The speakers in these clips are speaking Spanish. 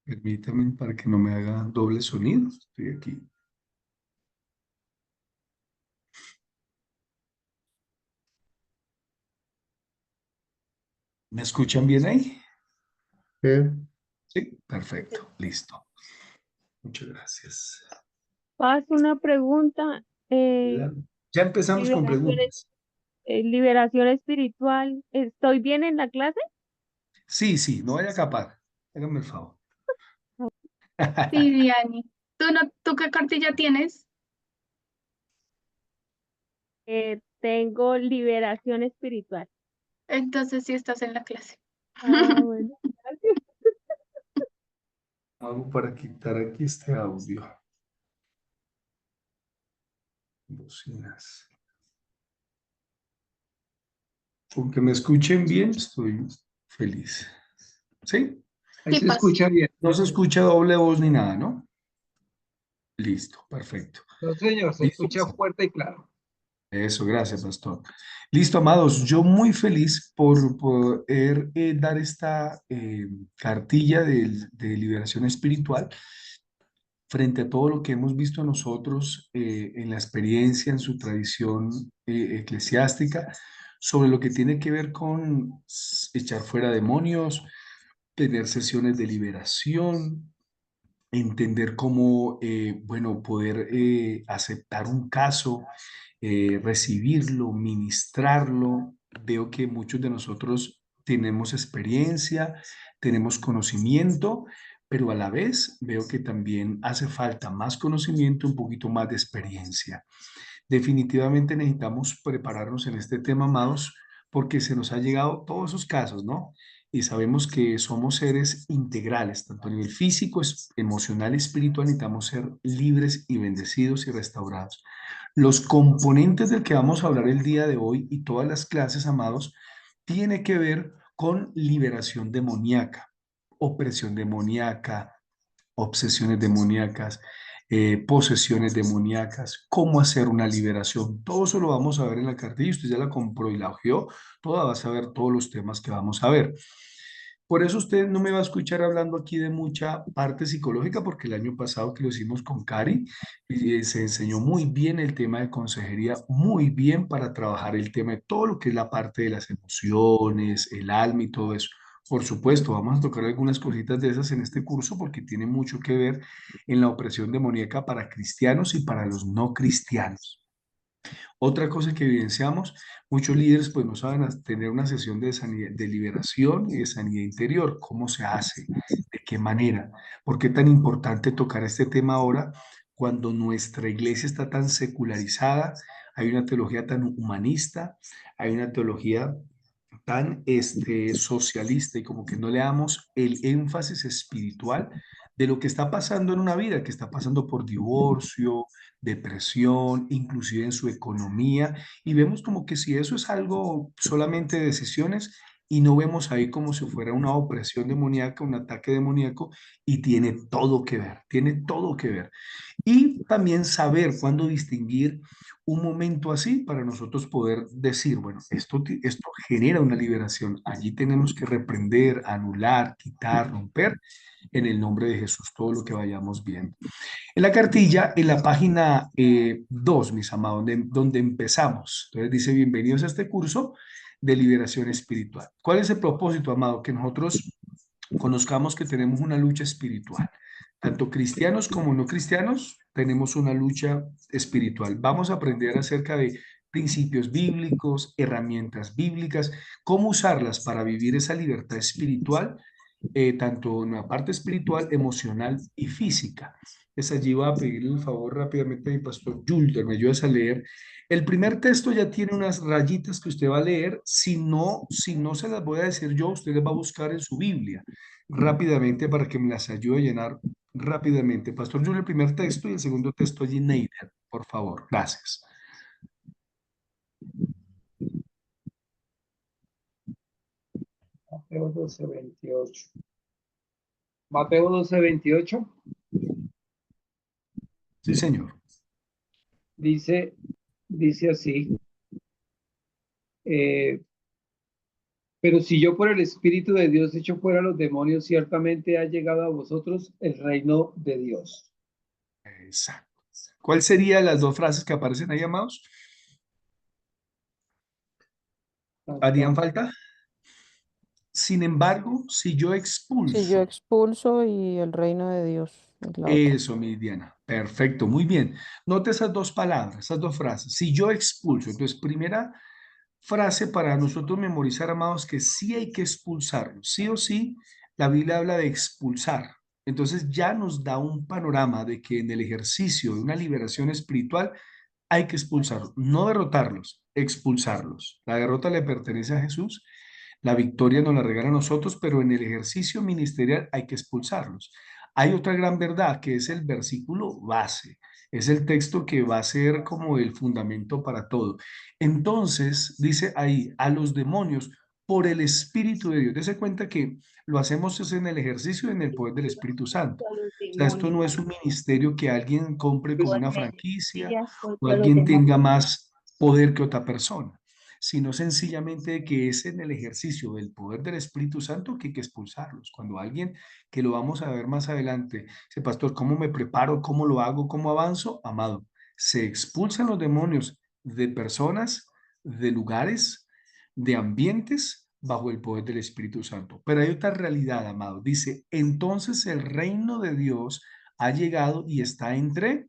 Permítame para que no me haga doble sonido. Estoy aquí. ¿Me escuchan bien ahí? Sí. Sí, perfecto, listo. Muchas gracias. Paz, una pregunta. Ya ya empezamos con Liberación, preguntas. liberación espiritual. ¿Estoy bien en la clase? Sí, sí, no vaya a capar. Hágame el favor. Sí, Diani. ¿Tú qué cartilla tienes? Tengo liberación espiritual. Entonces sí estás en la clase. Ah, bueno, gracias. Hago para quitar aquí este audio. Bocinas. Con que me escuchen bien, estoy feliz. ¿Sí? Ahí Sí, se Paz. escucha bien. No se escucha doble voz ni nada, ¿no? Listo, perfecto. No, señor, se Listo. escucha fuerte y claro. Eso, gracias, pastor. Listo, amados. Yo muy feliz por poder dar esta cartilla de liberación espiritual frente a todo lo que hemos visto nosotros en la experiencia, en su tradición eclesiástica, sobre lo que tiene que ver con echar fuera demonios, tener sesiones de liberación, entender cómo, bueno, poder aceptar un caso, recibirlo, ministrarlo. Veo que muchos de nosotros tenemos experiencia, tenemos conocimiento, pero a la vez veo que también hace falta más conocimiento, un poquito más de experiencia. Definitivamente necesitamos prepararnos en este tema, amados, porque se nos ha llegado todos esos casos, ¿no? Y sabemos que somos seres integrales, tanto a nivel físico, emocional y espiritual, necesitamos ser libres y bendecidos y restaurados. Los componentes del que vamos a hablar el día de hoy y todas las clases, amados, tiene que ver con liberación demoníaca, opresión demoníaca, obsesiones demoníacas, posesiones demoníacas, cómo hacer una liberación. Todo eso lo vamos a ver en la cartilla. Usted ya la compró y la hojeó, toda vas a ver todos los temas que vamos a ver. Por eso usted no me va a escuchar hablando aquí de mucha parte psicológica, porque el año pasado que lo hicimos con Cari, se enseñó muy bien el tema de consejería, muy bien para trabajar el tema de todo lo que es la parte de las emociones, el alma y todo eso. Por supuesto, vamos a tocar algunas cositas de esas en este curso porque tiene mucho que ver en la opresión demoníaca para cristianos y para los no cristianos. Otra cosa que evidenciamos, muchos líderes pues no saben tener una sesión de, de liberación y de sanidad interior. ¿Cómo se hace? ¿De qué manera? ¿Por qué tan importante tocar este tema ahora cuando nuestra iglesia está tan secularizada? Hay una teología tan humanista, hay una teología tan socialista y como que no le damos el énfasis espiritual de lo que está pasando en una vida, que está pasando por divorcio, depresión, inclusive en su economía, y vemos como que si eso es algo solamente de decisiones y no vemos ahí como si fuera una opresión demoníaca, un ataque demoníaco, y tiene todo que ver. Y también saber cuándo distinguir un momento así para nosotros poder decir, bueno, esto genera una liberación. Allí tenemos que reprender, anular, quitar, romper en el nombre de Jesús todo lo que vayamos viendo. En la cartilla, en la página 2, mis amados, donde empezamos. Entonces dice, bienvenidos a este curso de liberación espiritual. ¿Cuál es el propósito, amado? Que nosotros conozcamos que tenemos una lucha espiritual. Tanto cristianos como no cristianos tenemos una lucha espiritual. Vamos a aprender acerca de principios bíblicos, herramientas bíblicas, cómo usarlas para vivir esa libertad espiritual, tanto en la parte espiritual, emocional y física. Es allí va a pedirle el favor rápidamente a mi pastor Julder, me ayudas a leer. El primer texto ya tiene unas rayitas que usted va a leer. Si no se las voy a decir yo, usted las va a buscar en su Biblia rápidamente para que me las ayude a llenar rápidamente. Pastor Julio, el primer texto y el segundo texto allí, Neider, por favor. Gracias. Mateo 12:28. Mateo 12:28 Sí, señor. dice así, eh, Pero si yo por el Espíritu de Dios echo fuera a los demonios, ciertamente ha llegado a vosotros el reino de Dios. Exacto. ¿Cuál serían las dos frases que aparecen ahí, amados? ¿Harían falta? Sin embargo, si yo Si yo expulso, expulso y el reino de Dios es la otra. eso, mi Diana, perfecto, muy bien. Note esas dos palabras, esas dos frases. Si yo expulso, entonces, primera frase para nosotros memorizar, amados, que sí hay que expulsarlo, sí o sí, la Biblia habla de expulsar. Entonces ya nos da un panorama de que en el ejercicio de una liberación espiritual hay que expulsarlos, no derrotarlos, expulsarlos. La derrota le pertenece a Jesús, la victoria nos la regala a nosotros, pero en el ejercicio ministerial hay que expulsarlos. Hay otra gran verdad que es el versículo base, es el texto que va a ser como el fundamento para todo. Entonces, dice ahí, a los demonios por el Espíritu de Dios. Dese cuenta que lo hacemos es en el ejercicio y en el poder del Espíritu Santo. O sea, esto no es un ministerio que alguien compre como una franquicia o alguien tenga más poder que otra persona, sino sencillamente que es en el ejercicio del poder del Espíritu Santo que hay que expulsarlos. Cuando alguien, que lo vamos a ver más adelante, dice, pastor, ¿cómo me preparo? ¿Cómo lo hago? ¿Cómo avanzo? Amado, se expulsan los demonios de personas, de lugares, de ambientes bajo el poder del Espíritu Santo. Pero hay otra realidad, amado. Dice, entonces el reino de Dios ha llegado y está entre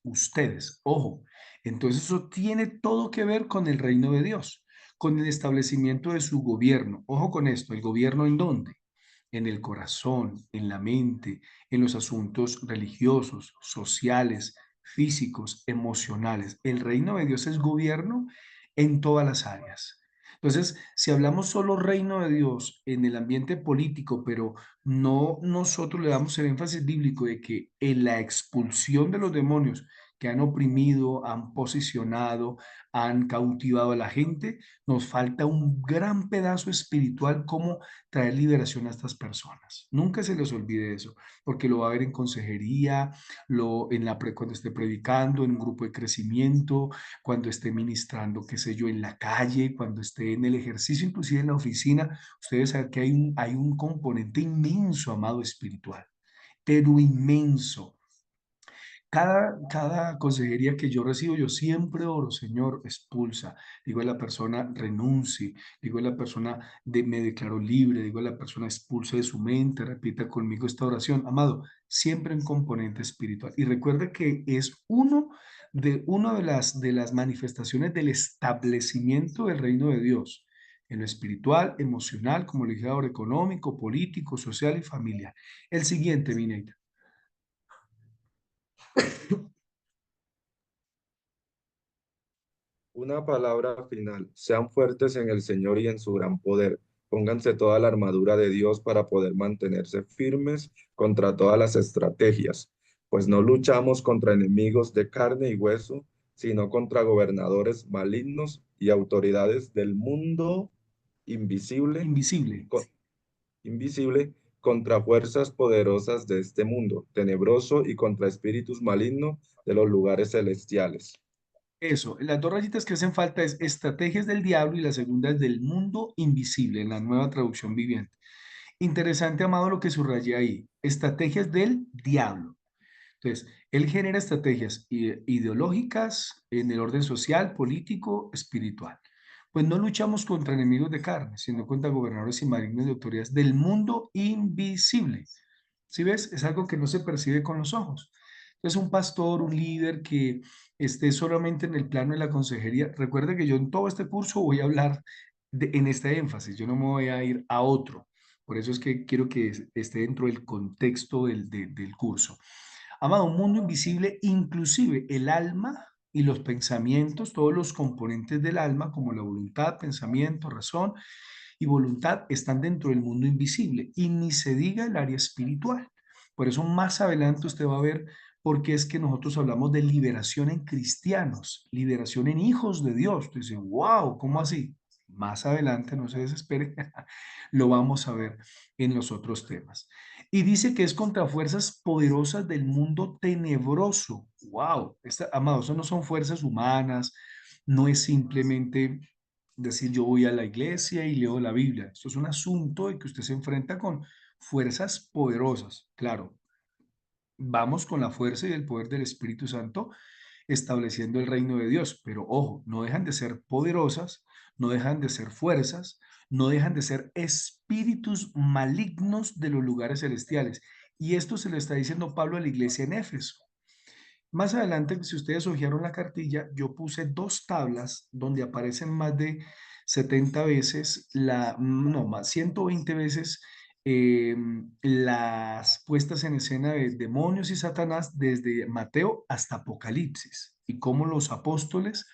ustedes. Ojo, entonces eso tiene todo que ver con el reino de Dios, con el establecimiento de su gobierno. Ojo con esto, ¿el gobierno en dónde? En el corazón, en la mente, en los asuntos religiosos, sociales, físicos, emocionales. El reino de Dios es gobierno en todas las áreas. Entonces, si hablamos solo reino de Dios en el ambiente político, pero no nosotros le damos el énfasis bíblico de que en la expulsión de los demonios que han oprimido, han posicionado, han cautivado a la gente, nos falta un gran pedazo espiritual como traer liberación a estas personas. Nunca se les olvide eso, porque lo va a ver en consejería, cuando esté predicando, en un grupo de crecimiento, cuando esté ministrando, qué sé yo, en la calle, cuando esté en el ejercicio, inclusive en la oficina. Ustedes saben que hay un componente inmenso, amado, espiritual, pero inmenso. Cada consejería que yo recibo, yo siempre oro, Señor, expulsa. Digo a la persona, renuncie. Digo a la persona, me declaro libre. Digo a la persona, expulse de su mente. Repita conmigo esta oración. Amado, siempre un componente espiritual. Y recuerde que es uno de las manifestaciones del establecimiento del reino de Dios. En lo espiritual, emocional, como le dije ahora, económico, político, social y familiar. El siguiente, Mineita. Una palabra final. Sean fuertes en el Señor y en su gran poder. Pónganse toda la armadura de Dios para poder mantenerse firmes contra todas las estrategias, pues no luchamos contra enemigos de carne y hueso, sino contra gobernadores malignos y autoridades del mundo invisible, Invisible. co- invisible, contra fuerzas poderosas de este mundo tenebroso y contra espíritus malignos de los lugares celestiales. Eso, las dos rayitas que hacen falta es estrategias del diablo y la segunda es del mundo invisible en la nueva traducción viviente. Interesante, amado, lo que subrayé ahí. Estrategias del diablo. Entonces, él genera estrategias ideológicas en el orden social, político, espiritual. Pues no luchamos contra enemigos de carne, sino contra gobernadores y malignos de autoridades del mundo invisible. ¿Sí ves? Es algo que no se percibe con los ojos. Entonces, un pastor, un líder que esté solamente en el plano de la consejería, recuerde que yo en todo este curso voy a hablar en este énfasis, yo no me voy a ir a otro. Por eso es que quiero que esté dentro del contexto del curso. Amado, un mundo invisible, inclusive el alma y los pensamientos, todos los componentes del alma, como la voluntad, pensamiento, razón y voluntad, están dentro del mundo invisible. Y ni se diga el área espiritual. Por eso más adelante usted va a ver por qué es que nosotros hablamos de liberación en cristianos, liberación en hijos de Dios. Usted dice, wow, ¿cómo así? Más adelante, no se desespere, lo vamos a ver en los otros temas. Y dice que es contra fuerzas poderosas del mundo tenebroso. Wow, amado, eso no son fuerzas humanas, no es simplemente decir yo voy a la iglesia y leo la Biblia. Esto es un asunto de que usted se enfrenta con fuerzas poderosas. Claro, vamos con la fuerza y el poder del Espíritu Santo estableciendo el reino de Dios, pero ojo, no dejan de ser poderosas, no dejan de ser fuerzas, no dejan de ser espíritus malignos de los lugares celestiales. Y esto se lo está diciendo Pablo a la iglesia en Éfeso. Más adelante, si ustedes hojearon la cartilla, yo puse dos tablas donde aparecen más de 70 veces, no, más 120 veces las puestas en escena de demonios y Satanás desde Mateo hasta Apocalipsis y cómo los apóstoles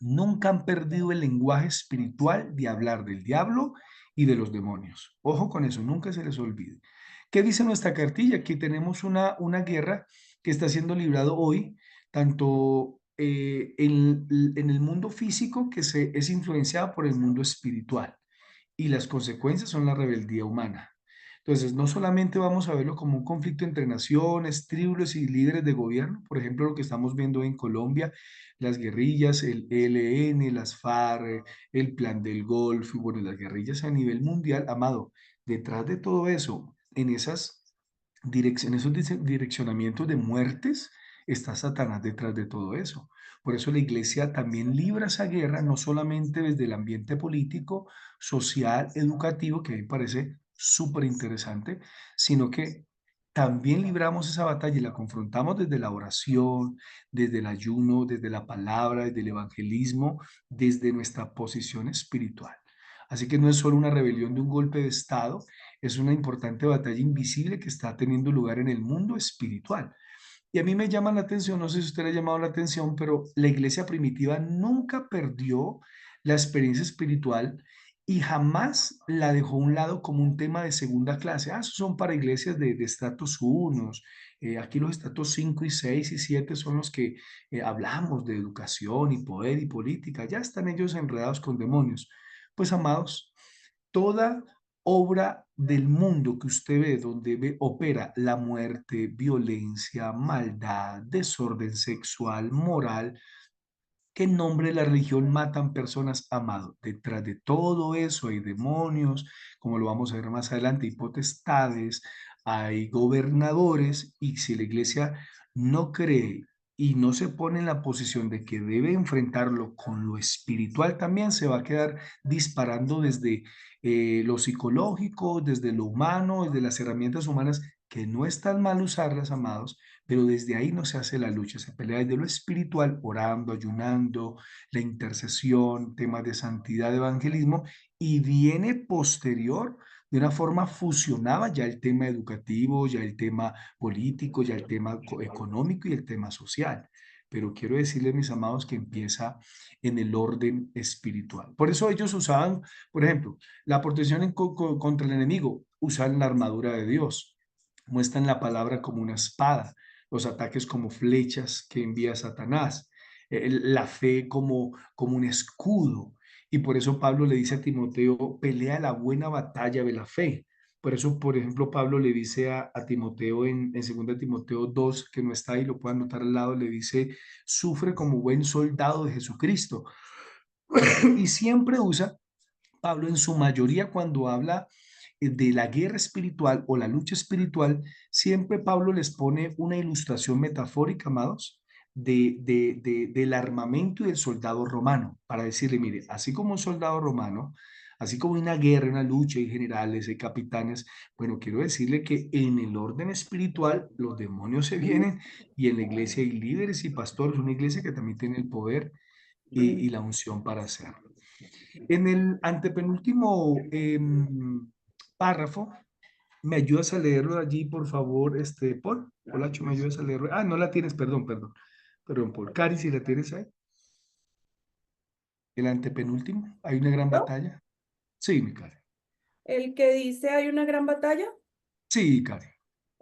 nunca han perdido el lenguaje espiritual de hablar del diablo y de los demonios. Ojo con eso, nunca se les olvide. ¿Qué dice nuestra cartilla? Aquí tenemos una guerra que está siendo librado hoy, tanto en el mundo físico que es influenciado por el mundo espiritual y las consecuencias son la rebeldía humana. Entonces, no solamente vamos a verlo como un conflicto entre naciones, tribus y líderes de gobierno, por ejemplo, lo que estamos viendo en Colombia, las guerrillas, el ELN, las FARC, el Plan del Golfo, y bueno, las guerrillas a nivel mundial, amado, detrás de todo eso, en esos direccionamientos de muertes, está Satanás detrás de todo eso. Por eso la iglesia también libra esa guerra, no solamente desde el ambiente político, social, educativo, que a mí me parece súper interesante, sino que también libramos esa batalla y la confrontamos desde la oración, desde el ayuno, desde la palabra, desde el evangelismo, desde nuestra posición espiritual. Así que no es solo una rebelión de un golpe de Estado, es una importante batalla invisible que está teniendo lugar en el mundo espiritual. Y a mí me llama la atención, no sé si usted le ha llamado la atención, pero la iglesia primitiva nunca perdió la experiencia espiritual y jamás la dejó a un lado como un tema de segunda clase. Ah, esos son para iglesias de estratos 1. Aquí los estratos 5 y 6 y 7 son los que hablamos de educación y poder y política. Ya están ellos enredados con demonios. Pues amados, toda obra del mundo que usted ve, donde opera la muerte, violencia, maldad, desorden sexual, moral, que en nombre de la religión matan personas, amado. Detrás de todo eso hay demonios, como lo vamos a ver más adelante, hay potestades, hay gobernadores, y si la iglesia no cree y no se pone en la posición de que debe enfrentarlo con lo espiritual, también se va a quedar disparando desde lo psicológico, desde lo humano, desde las herramientas humanas, que no es tan mal usarlas, amados, pero desde ahí no se hace la lucha, se pelea desde lo espiritual, orando, ayunando, la intercesión, temas de santidad, de evangelismo, y viene posterior, de una forma fusionada, ya el tema educativo, ya el tema político, ya el tema económico y el tema social. Pero quiero decirles, mis amados, que empieza en el orden espiritual. Por eso ellos usaban, por ejemplo, la protección contra el enemigo, usan la armadura de Dios, muestran la palabra como una espada, los ataques como flechas que envía Satanás, la fe como un escudo. Y por eso Pablo le dice a Timoteo, pelea la buena batalla de la fe. Por eso, por ejemplo, Pablo le dice a Timoteo en 2 Timoteo 2, que no está ahí, lo pueden anotar al lado, le dice, sufre como buen soldado de Jesucristo. Y siempre usa Pablo en su mayoría cuando habla de la guerra espiritual o la lucha espiritual, siempre Pablo les pone una ilustración metafórica, amados, del armamento y del soldado romano, para decirle, mire, así como un soldado romano, así como una guerra, una lucha, hay generales, hay capitanes, bueno, quiero decirle que en el orden espiritual los demonios se vienen y en la iglesia hay líderes y pastores, una iglesia que también tiene el poder y la unción para hacerlo. En el antepenúltimo párrafo, ¿me ayudas a leerlo allí, por favor, Paul? Polacho, ¿me ayudas a leerlo? Ah, no la tienes, perdón, Paul. Cari, si la tienes ahí. El antepenúltimo, hay una gran ¿No? batalla. Sí, mi Cari. El que dice hay una gran batalla. Sí, Cari.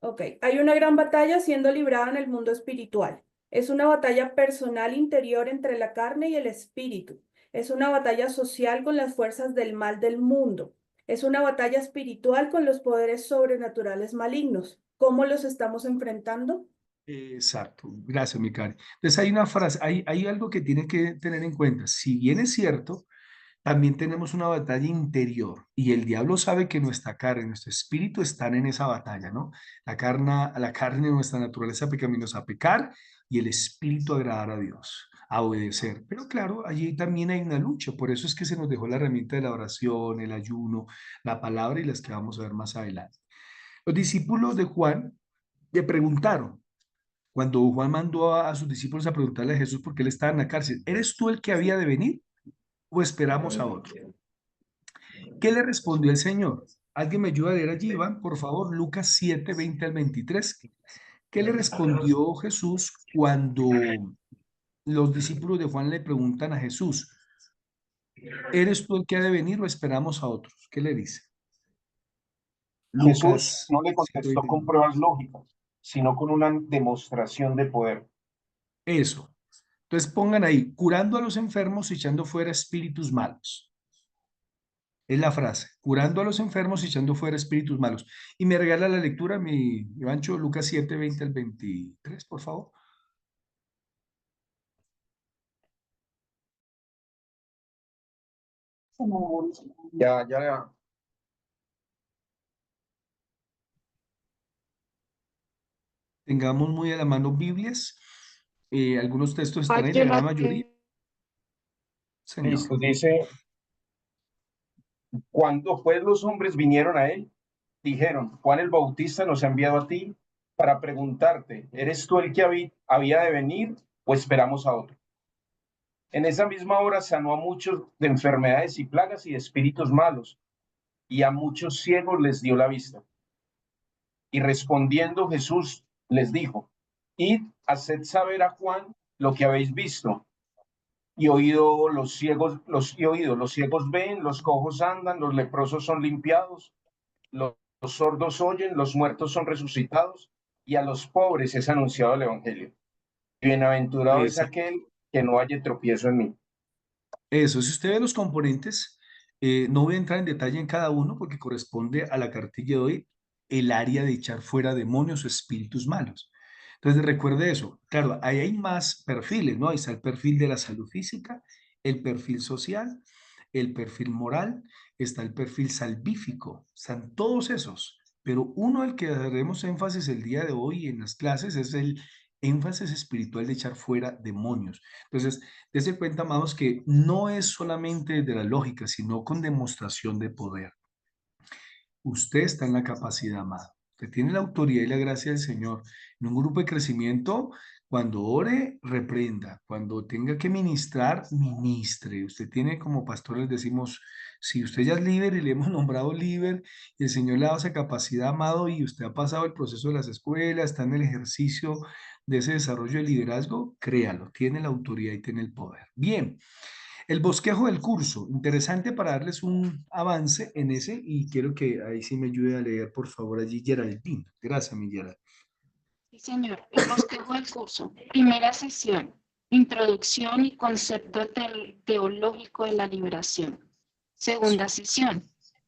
Ok, hay una gran batalla siendo librada en el mundo espiritual. Es una batalla personal interior entre la carne y el espíritu. Es una batalla social con las fuerzas del mal del mundo. Es una batalla espiritual con los poderes sobrenaturales malignos. ¿Cómo los estamos enfrentando? Exacto, gracias, mi Cari. Entonces hay una frase, hay algo que tienes que tener en cuenta. Si bien es cierto, también tenemos una batalla interior y el diablo sabe que nuestra carne, nuestro espíritu están en esa batalla, ¿no? La carne, nuestra naturaleza pecaminosa a pecar y el espíritu agradar a Dios, a obedecer. Pero claro, allí también hay una lucha, por eso es que se nos dejó la herramienta de la oración, el ayuno, la palabra y las que vamos a ver más adelante. Los discípulos de Juan le preguntaron, cuando Juan mandó a sus discípulos a preguntarle a Jesús por qué él estaba en la cárcel, ¿eres tú el que había de venir o esperamos a otro? ¿Qué le respondió el Señor? ¿Alguien me ayuda a leer allí, Iván? Por favor, Lucas 7, 20 al 23. ¿Qué le respondió Jesús cuando los discípulos de Juan le preguntan a Jesús, ¿eres tú el que ha de venir o esperamos a otros? ¿Qué le dice? Jesús Lucas no le 7, contestó 20. con pruebas lógicas, sino con una demostración de poder. Eso. Entonces pongan ahí, curando a los enfermos y echando fuera espíritus malos. Es la frase, curando a los enfermos y echando fuera espíritus malos. Y me regala la lectura, mi Ivancho, Lucas 7, 20 al 23, por favor. Ya. Tengamos muy a la mano Biblias. Algunos textos están ahí, la Yo gran la mayoría. Señor. Listo, dice, cuando pues los hombres vinieron a él, dijeron, Juan el Bautista nos ha enviado a ti para preguntarte, ¿eres tú el que había de venir o esperamos a otro? En esa misma hora sanó a muchos de enfermedades y plagas y de espíritus malos, y a muchos ciegos les dio la vista. Y respondiendo Jesús les dijo, id, haced saber a Juan lo que habéis visto y oído. Los ciegos ven, los cojos andan, los leprosos son limpiados, los sordos oyen, los muertos son resucitados, y a los pobres es anunciado el evangelio. Bienaventurado es Esa- aquel que no haya tropiezo en mí. Eso, si usted ve los componentes, no voy a entrar en detalle en cada uno porque corresponde a la cartilla de hoy, el área de echar fuera demonios o espíritus malos. Entonces recuerde eso. Claro, ahí hay más perfiles, ¿no? Ahí está el perfil de la salud física, el perfil social, el perfil moral, está el perfil salvífico, están todos esos. Pero uno al que haremos énfasis el día de hoy en las clases es el énfasis espiritual de echar fuera demonios. Entonces, dése cuenta, amados, que no es solamente de la lógica, sino con demostración de poder. Usted está en la capacidad, amado. Usted tiene la autoridad y la gracia del Señor. En un grupo de crecimiento, cuando ore, reprenda. Cuando tenga que ministrar, ministre. Usted tiene, como pastores decimos, si usted ya es líder y le hemos nombrado líder, y el Señor le ha dado esa capacidad, amado, y usted ha pasado el proceso de las escuelas, está en el ejercicio de ese desarrollo de liderazgo, créalo, tiene la autoridad y tiene el poder. Bien. El bosquejo del curso, interesante para darles un avance en ese y quiero que ahí sí me ayude a leer, por favor, allí Geraldine. Gracias, mi Gerald. Sí, señor. El bosquejo del curso. Primera sesión. Introducción y concepto teológico de la liberación. Segunda sesión.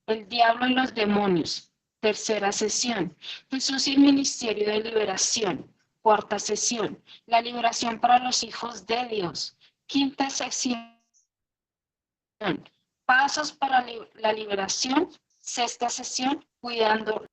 El diablo y los demonios. Tercera sesión. Jesús y el ministerio de liberación. Cuarta sesión. La liberación para los hijos de Dios. Quinta sección. Pasos para la liberación. Sexta sesión. Cuidando.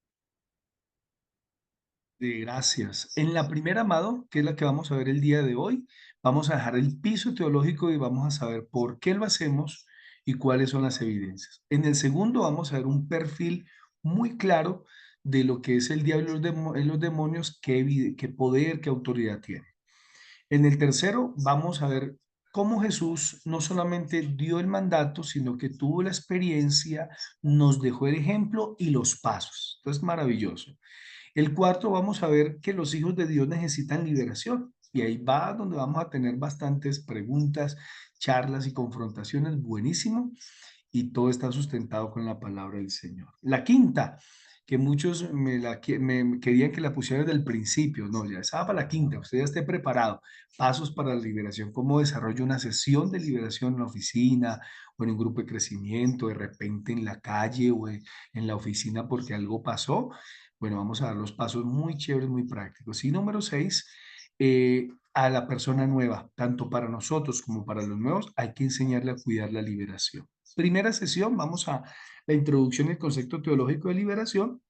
Gracias. En la primera, amado, que es la que vamos a ver el día de hoy, vamos a dejar el piso teológico y vamos a saber por qué lo hacemos y cuáles son las evidencias. En el segundo vamos a ver un perfil muy claro de lo que es el diablo y los demonios, qué poder, qué autoridad tiene. En el tercero vamos a ver cómo Jesús no solamente dio el mandato, sino que tuvo la experiencia, nos dejó el ejemplo y los pasos. Entonces, maravilloso. El cuarto, vamos a ver que los hijos de Dios necesitan liberación. Y ahí va donde vamos a tener bastantes preguntas, charlas y confrontaciones. Buenísimo. Y todo está sustentado con la palabra del Señor. La quinta, que muchos me querían que la pusiera desde el principio. No, ya estaba para la quinta. Usted ya esté preparado. Pasos para la liberación. ¿Cómo desarrollo una sesión de liberación en la oficina o en un grupo de crecimiento, de repente en la calle o en la oficina porque algo pasó? Bueno, vamos a dar los pasos muy chéveres, muy prácticos. Y número 6, a la persona nueva, tanto para nosotros como para los nuevos, hay que enseñarle a cuidar la liberación. Primera sesión, vamos a la introducción del concepto teológico de liberación,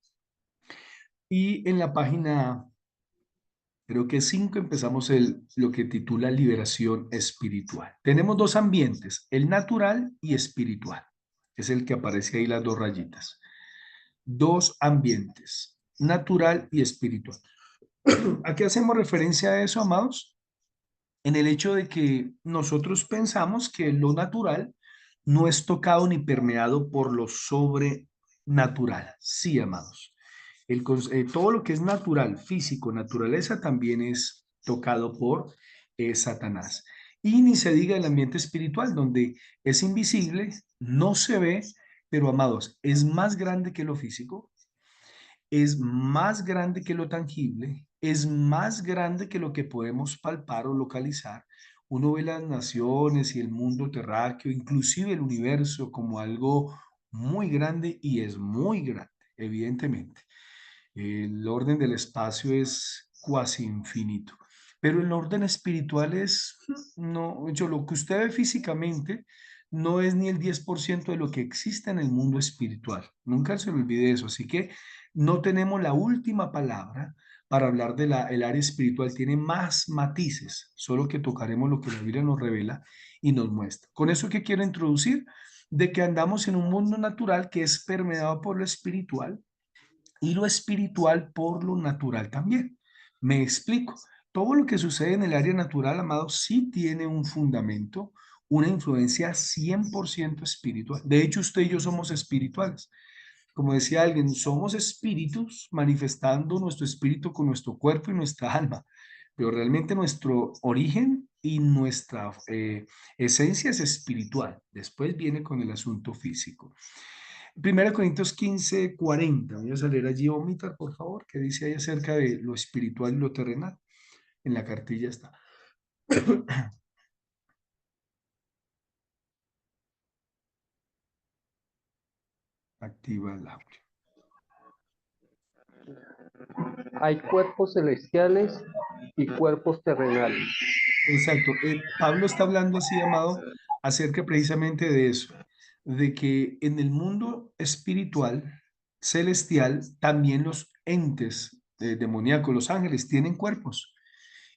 y en la página, creo que 5, empezamos lo que titula liberación espiritual. Tenemos dos ambientes, el natural y espiritual. Es el que aparece ahí las dos rayitas. Dos ambientes, natural y espiritual. ¿A qué hacemos referencia a eso, amados? En el hecho de que nosotros pensamos que lo natural no es tocado ni permeado por lo sobrenatural. Sí, amados. Todo lo que es natural, físico, naturaleza, también es tocado por Satanás. Y ni se diga el ambiente espiritual, donde es invisible, no se ve, pero amados, es más grande que lo físico, es más grande que lo tangible, es más grande que lo que podemos palpar o localizar. Uno ve las naciones y el mundo terráqueo, inclusive el universo, como algo muy grande, y es muy grande, evidentemente. El orden del espacio es cuasi infinito, pero el orden espiritual es, no, lo que usted ve físicamente no es ni el 10% de lo que existe en el mundo espiritual. Nunca se le olvide eso. Así que no tenemos la última palabra para hablar de el área espiritual. Tiene más matices, solo que tocaremos lo que la Biblia nos revela y nos muestra. Con eso que quiero introducir, de que andamos en un mundo natural que es permeado por lo espiritual, y lo espiritual por lo natural también. Me explico. Todo lo que sucede en el área natural, amado, sí tiene un fundamento, una influencia 100% espiritual. De hecho, usted y yo somos espirituales. Como decía alguien, somos espíritus manifestando nuestro espíritu con nuestro cuerpo y nuestra alma. Pero realmente nuestro origen y nuestra esencia es espiritual. Después viene con el asunto físico. 1 Corintios 15:40. Voy a leer allí, Omitar, por favor, que dice ahí acerca de lo espiritual y lo terrenal. En la cartilla está. Activa el audio. Hay cuerpos celestiales y cuerpos terrenales. Exacto. Pablo está hablando así, amado, acerca precisamente de eso, de que en el mundo espiritual, celestial, también los entes demoníacos, los ángeles, tienen cuerpos.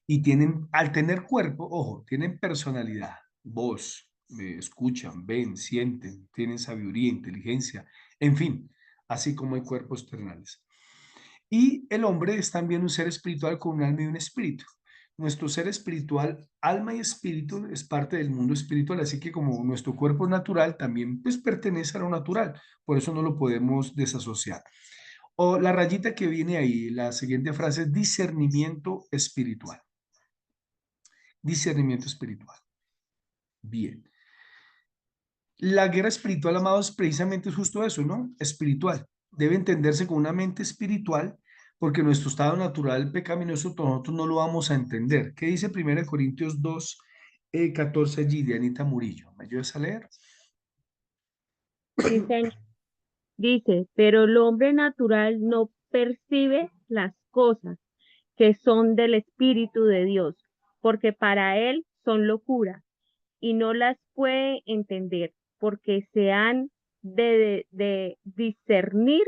Y tienen, al tener cuerpo, ojo, tienen personalidad, voz, escuchan, ven, sienten, tienen sabiduría, inteligencia, en fin, así como hay cuerpos terrenales. Y el hombre es también un ser espiritual con un alma y un espíritu. Nuestro ser espiritual, alma y espíritu, es parte del mundo espiritual, así que como nuestro cuerpo es natural, también pues pertenece a lo natural, por eso no lo podemos desasociar. O la rayita que viene ahí, la siguiente frase es discernimiento espiritual. Discernimiento espiritual. Bien. La guerra espiritual, amados, precisamente es justo eso, ¿no? Espiritual. Debe entenderse con una mente espiritual, porque nuestro estado natural pecaminoso nosotros no lo vamos a entender. ¿Qué dice 1 Corintios 2:14 allí de Anita Murillo? ¿Me ayudas a leer? Sí, señor. Dice, pero el hombre natural no percibe las cosas que son del Espíritu de Dios, porque para él son locura y no las puede entender, porque se han de discernir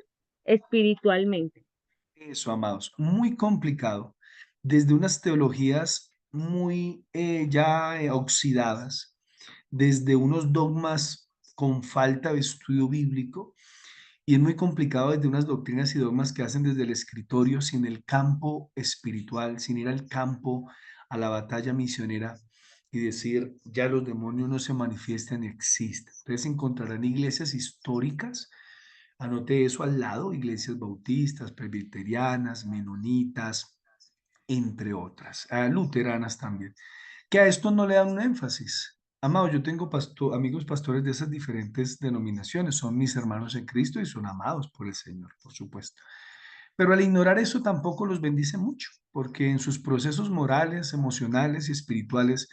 espiritualmente. Eso, amados, muy complicado, desde unas teologías muy oxidadas, desde unos dogmas con falta de estudio bíblico, y es muy complicado desde unas doctrinas y dogmas que hacen desde el escritorio, sin el campo espiritual, sin ir al campo, a la batalla misionera y decir, ya los demonios no se manifiestan, existen. Ustedes encontrarán iglesias históricas, anote eso al lado, iglesias bautistas, presbiterianas, menonitas, entre otras, luteranas también, que a esto no le dan un énfasis. Amado, yo tengo amigos pastores de esas diferentes denominaciones, son mis hermanos en Cristo y son amados por el Señor, por supuesto. Pero al ignorar eso tampoco los bendice mucho, porque en sus procesos morales, emocionales y espirituales,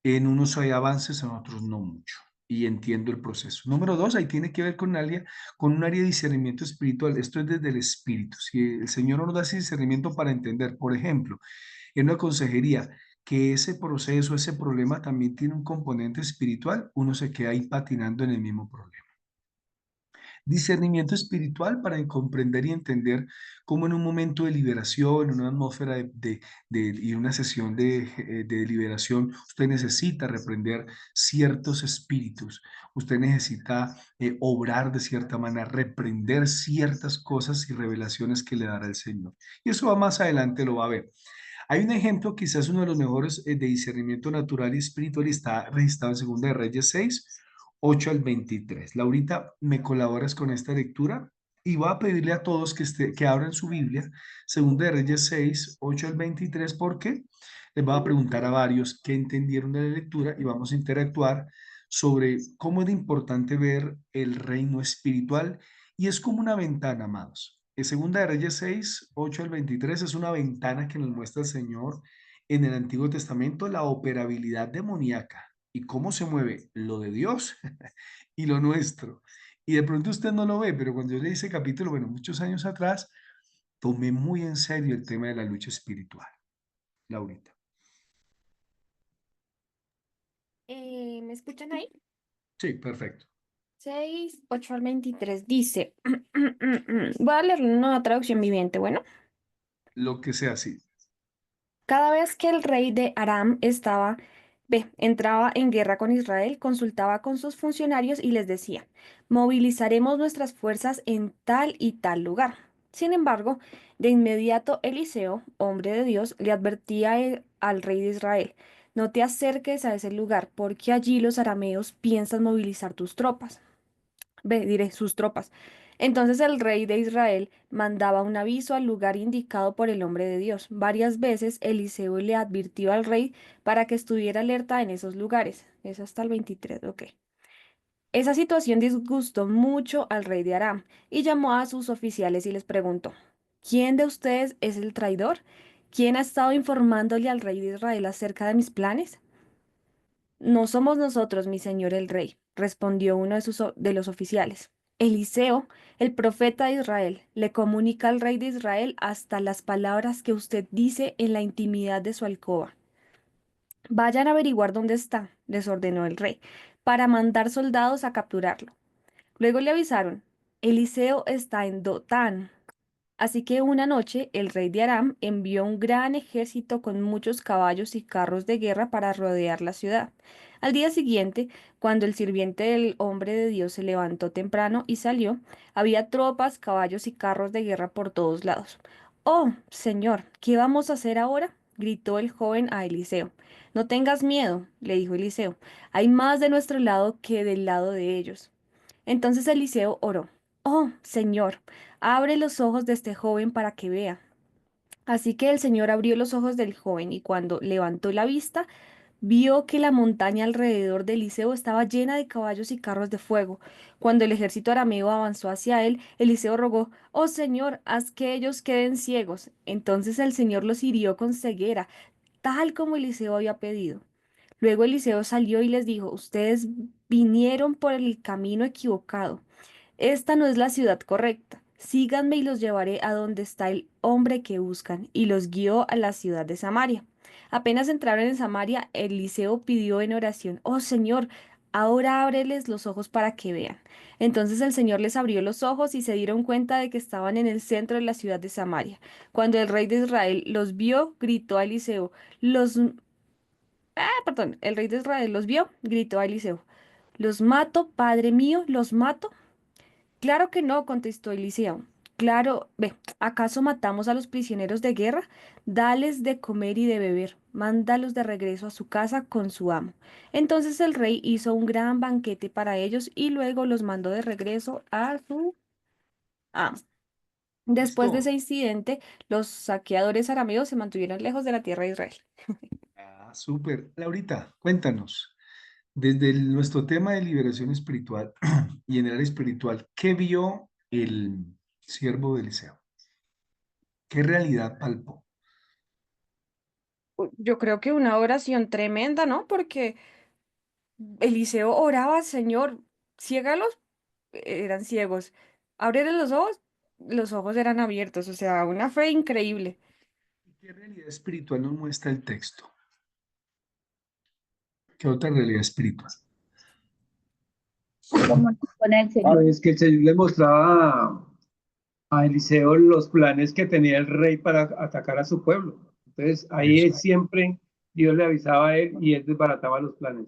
en unos hay avances, en otros no mucho. Y entiendo el proceso. Número 2, ahí tiene que ver con un área de discernimiento espiritual. Esto es desde el espíritu. Si el Señor nos da ese discernimiento para entender, por ejemplo, en una consejería, que ese proceso, ese problema también tiene un componente espiritual, uno se queda ahí patinando en el mismo problema. Discernimiento espiritual para comprender y entender cómo en un momento de liberación, en una atmósfera y una sesión de liberación, usted necesita reprender ciertos espíritus, usted necesita obrar de cierta manera, reprender ciertas cosas y revelaciones que le dará el Señor. Y eso va más adelante, lo va a ver. Hay un ejemplo, quizás uno de los mejores de discernimiento natural y espiritual, y está registrado en Segunda de Reyes 6, 8 al 23. Laurita, ¿me colaboras con esta lectura? Y voy a pedirle a todos que abran su Biblia, Segunda de Reyes 6, 8 al 23, porque les voy a preguntar a varios qué entendieron de la lectura y vamos a interactuar sobre cómo es importante ver el reino espiritual y es como una ventana, amados. Segunda de Reyes 6, 8 al 23 es una ventana que nos muestra el Señor en el Antiguo Testamento la operabilidad demoníaca y cómo se mueve lo de Dios y lo nuestro. Y de pronto usted no lo ve, pero cuando yo leí ese capítulo, bueno, muchos años atrás, tomé muy en serio el tema de la lucha espiritual. Laurita. ¿Me escuchan ahí? Sí, perfecto. 6 8 al 23 dice, voy a leer una traducción viviente, bueno. Lo que sea así. Cada vez que el rey de Aram entraba en guerra con Israel, consultaba con sus funcionarios y les decía, movilizaremos nuestras fuerzas en tal y tal lugar. Sin embargo, de inmediato Eliseo, hombre de Dios, le advertía al rey de Israel, no te acerques a ese lugar, porque allí los arameos piensan movilizar tus tropas. Diré, sus tropas. Entonces el rey de Israel mandaba un aviso al lugar indicado por el hombre de Dios. Varias veces Eliseo le advirtió al rey para que estuviera alerta en esos lugares. Es hasta el 23, ok. Esa situación disgustó mucho al rey de Aram y llamó a sus oficiales y les preguntó, ¿quién de ustedes es el traidor? ¿Quién ha estado informándole al rey de Israel acerca de mis planes? No somos nosotros, mi señor el rey, respondió uno de los oficiales. Eliseo, el profeta de Israel, le comunica al rey de Israel hasta las palabras que usted dice en la intimidad de su alcoba. Vayan a averiguar dónde está, les ordenó el rey, para mandar soldados a capturarlo. Luego le avisaron, Eliseo está en Dotán. Así que una noche el rey de Aram envió un gran ejército con muchos caballos y carros de guerra para rodear la ciudad. Al día siguiente, cuando el sirviente del hombre de Dios se levantó temprano y salió, había tropas, caballos y carros de guerra por todos lados. Oh, señor, ¿qué vamos a hacer ahora? Gritó el joven a Eliseo. No tengas miedo, le dijo Eliseo. Hay más de nuestro lado que del lado de ellos. Entonces Eliseo oró. Oh, Señor, abre los ojos de este joven para que vea. Así que el Señor abrió los ojos del joven y cuando levantó la vista, vio que la montaña alrededor de Eliseo estaba llena de caballos y carros de fuego. Cuando el ejército arameo avanzó hacia él, Eliseo rogó, Oh Señor, haz que ellos queden ciegos. Entonces el Señor los hirió con ceguera, tal como Eliseo había pedido. Luego Eliseo salió y les dijo, Ustedes vinieron por el camino equivocado. Esta no es la ciudad correcta. Síganme y los llevaré a donde está el hombre que buscan. Y los guió a la ciudad de Samaria. Apenas entraron en Samaria, Eliseo pidió en oración, Oh Señor, ahora ábreles los ojos para que vean. Entonces el Señor les abrió los ojos y se dieron cuenta de que estaban en el centro de la ciudad de Samaria. Cuando el rey de Israel los vio, gritó a Eliseo, el rey de Israel los vio, gritó a Eliseo, ¿los mato, padre mío? ¿Los mato? Claro que no, contestó Eliseo. Claro, ¿acaso matamos a los prisioneros de guerra? Dales de comer y de beber, mándalos de regreso a su casa con su amo. Entonces el rey hizo un gran banquete para ellos y luego los mandó de regreso a su amo. Después de ese Listo. incidente, los saqueadores arameos se mantuvieron lejos de la tierra de Israel. Ah, súper. Laurita, cuéntanos. Desde nuestro tema de liberación espiritual y en el área espiritual, ¿qué vio el siervo de Eliseo? ¿Qué realidad palpó? Yo creo que una oración tremenda, ¿no? Porque Eliseo oraba, Señor, ciégalos, eran ciegos. Ábrele los ojos eran abiertos, o sea, una fe increíble. ¿Qué realidad espiritual nos muestra el texto? ¿Qué otra realidad espiritual? Con el Señor. Es que el Señor le mostraba a Eliseo los planes que tenía el rey para atacar a su pueblo. Entonces ahí Eso. siempre Dios le avisaba a él y él desbarataba los planes.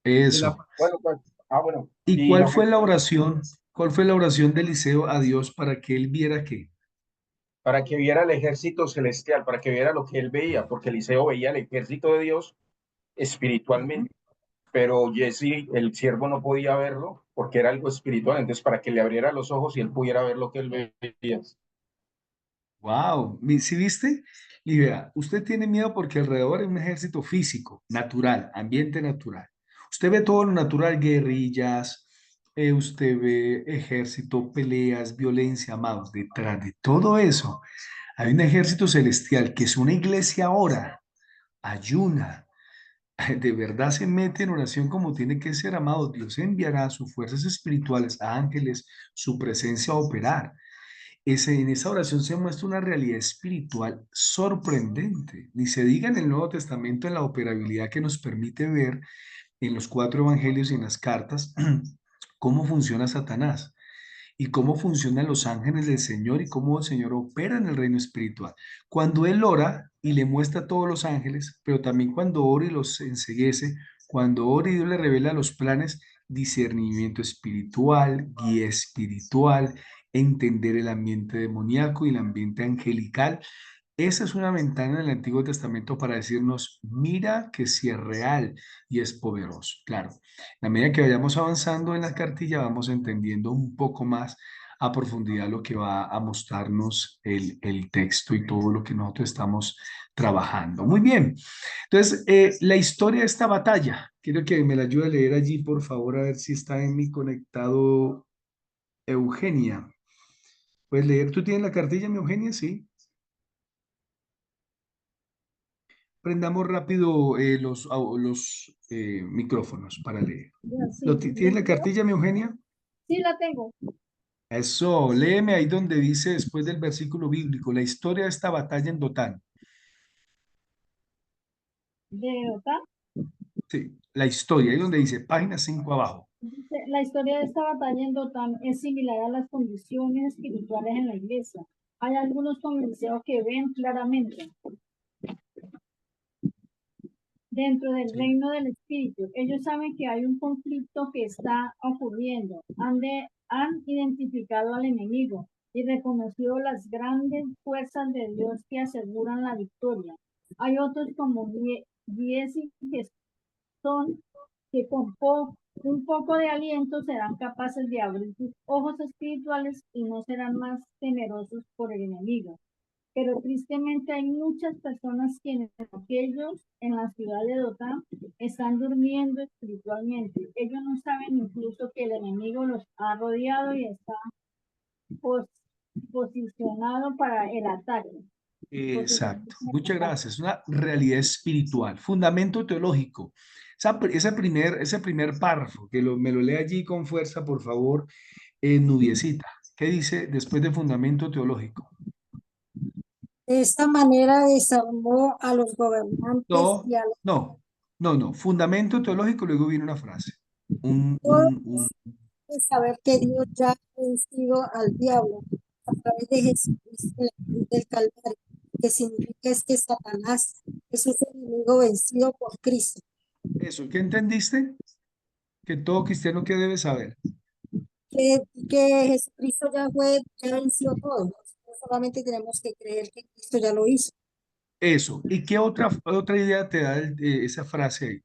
De la- Eso. Bueno, pues, bueno. ¿Y Y cuál lo fue que, la oración? ¿Cuál fue la oración de Eliseo a Dios para que él viera qué? para que viera el ejército celestial, para que viera lo que él veía, porque Eliseo veía el ejército de Dios espiritualmente, pero Jesse, el siervo, no podía verlo porque era algo espiritual, entonces para que le abriera los ojos y él pudiera ver lo que él veía. Wow, ¿sí viste? Y vea, usted tiene miedo porque alrededor hay un ejército físico, natural, ambiente natural. Usted ve todo lo natural, guerrillas, usted ve ejército, peleas, violencia, amados. Detrás de todo eso hay un ejército celestial que es una iglesia ahora, ayuna, de verdad se mete en oración como tiene que ser, amado. Dios enviará sus fuerzas espirituales, a ángeles, su presencia a operar. En esa oración se muestra una realidad espiritual sorprendente. Ni se diga en el Nuevo Testamento en la operabilidad que nos permite ver en los 4 evangelios y en las cartas cómo funciona Satanás y cómo funcionan los ángeles del Señor y cómo el Señor opera en el reino espiritual. Cuando Él ora y le muestra a todos los ángeles, pero también cuando ora y los enceguece, cuando ora y Dios le revela los planes, discernimiento espiritual, guía espiritual, entender el ambiente demoníaco y el ambiente angelical. Esa es una ventana en el Antiguo Testamento para decirnos, mira que si es real y es poderoso. Claro, a medida que vayamos avanzando en la cartilla, vamos entendiendo un poco más a profundidad lo que va a mostrarnos el texto y todo lo que nosotros estamos trabajando. Muy bien. Entonces, la historia de esta batalla, quiero que me la ayude a leer allí, por favor, a ver si está en mi conectado Eugenia. ¿Puedes leer? ¿Tú tienes la cartilla, mi Eugenia? Sí. Prendamos rápido los micrófonos para leer. ¿Tienes la cartilla, mi Eugenia? Sí, la tengo. Eso, léeme ahí donde dice después del versículo bíblico, la historia de esta batalla en Dotán. ¿De Dotán? Sí, la historia, ahí donde dice, página 5 abajo. La historia de esta batalla en Dotán es similar a las condiciones espirituales en la iglesia. Hay algunos convencidos que ven claramente dentro del reino del espíritu. Ellos saben que hay un conflicto que está ocurriendo. Han identificado al enemigo y reconocido las grandes fuerzas de Dios que aseguran la victoria. Hay otros como Giesi que son que con un poco de aliento serán capaces de abrir sus ojos espirituales y no serán más temerosos por el enemigo. Pero tristemente hay muchas personas quienes aquellos en la ciudad de Dotán están durmiendo espiritualmente. Ellos no saben incluso que el enemigo los ha rodeado y está posicionado para el ataque. Exacto, muchas gracias. Una realidad espiritual, fundamento teológico. Ese primer párrafo, que me lo lea allí con fuerza, por favor, Nubiecita. ¿Qué dice después de fundamento teológico? De esta manera desarmó a los gobernantes No, y a los no. Fundamento teológico, luego viene una frase. de saber que Dios ya ha vencido al diablo a través de Jesucristo en la cruz del Calvario, que significa es que Satanás es ese enemigo vencido por Cristo. Eso, ¿qué entendiste? Que todo cristiano que debe saber. Que Jesucristo ya venció todo. Nosotros solamente tenemos que creer que Cristo ya lo hizo. Eso. ¿Y qué otra idea te da esa frase ahí?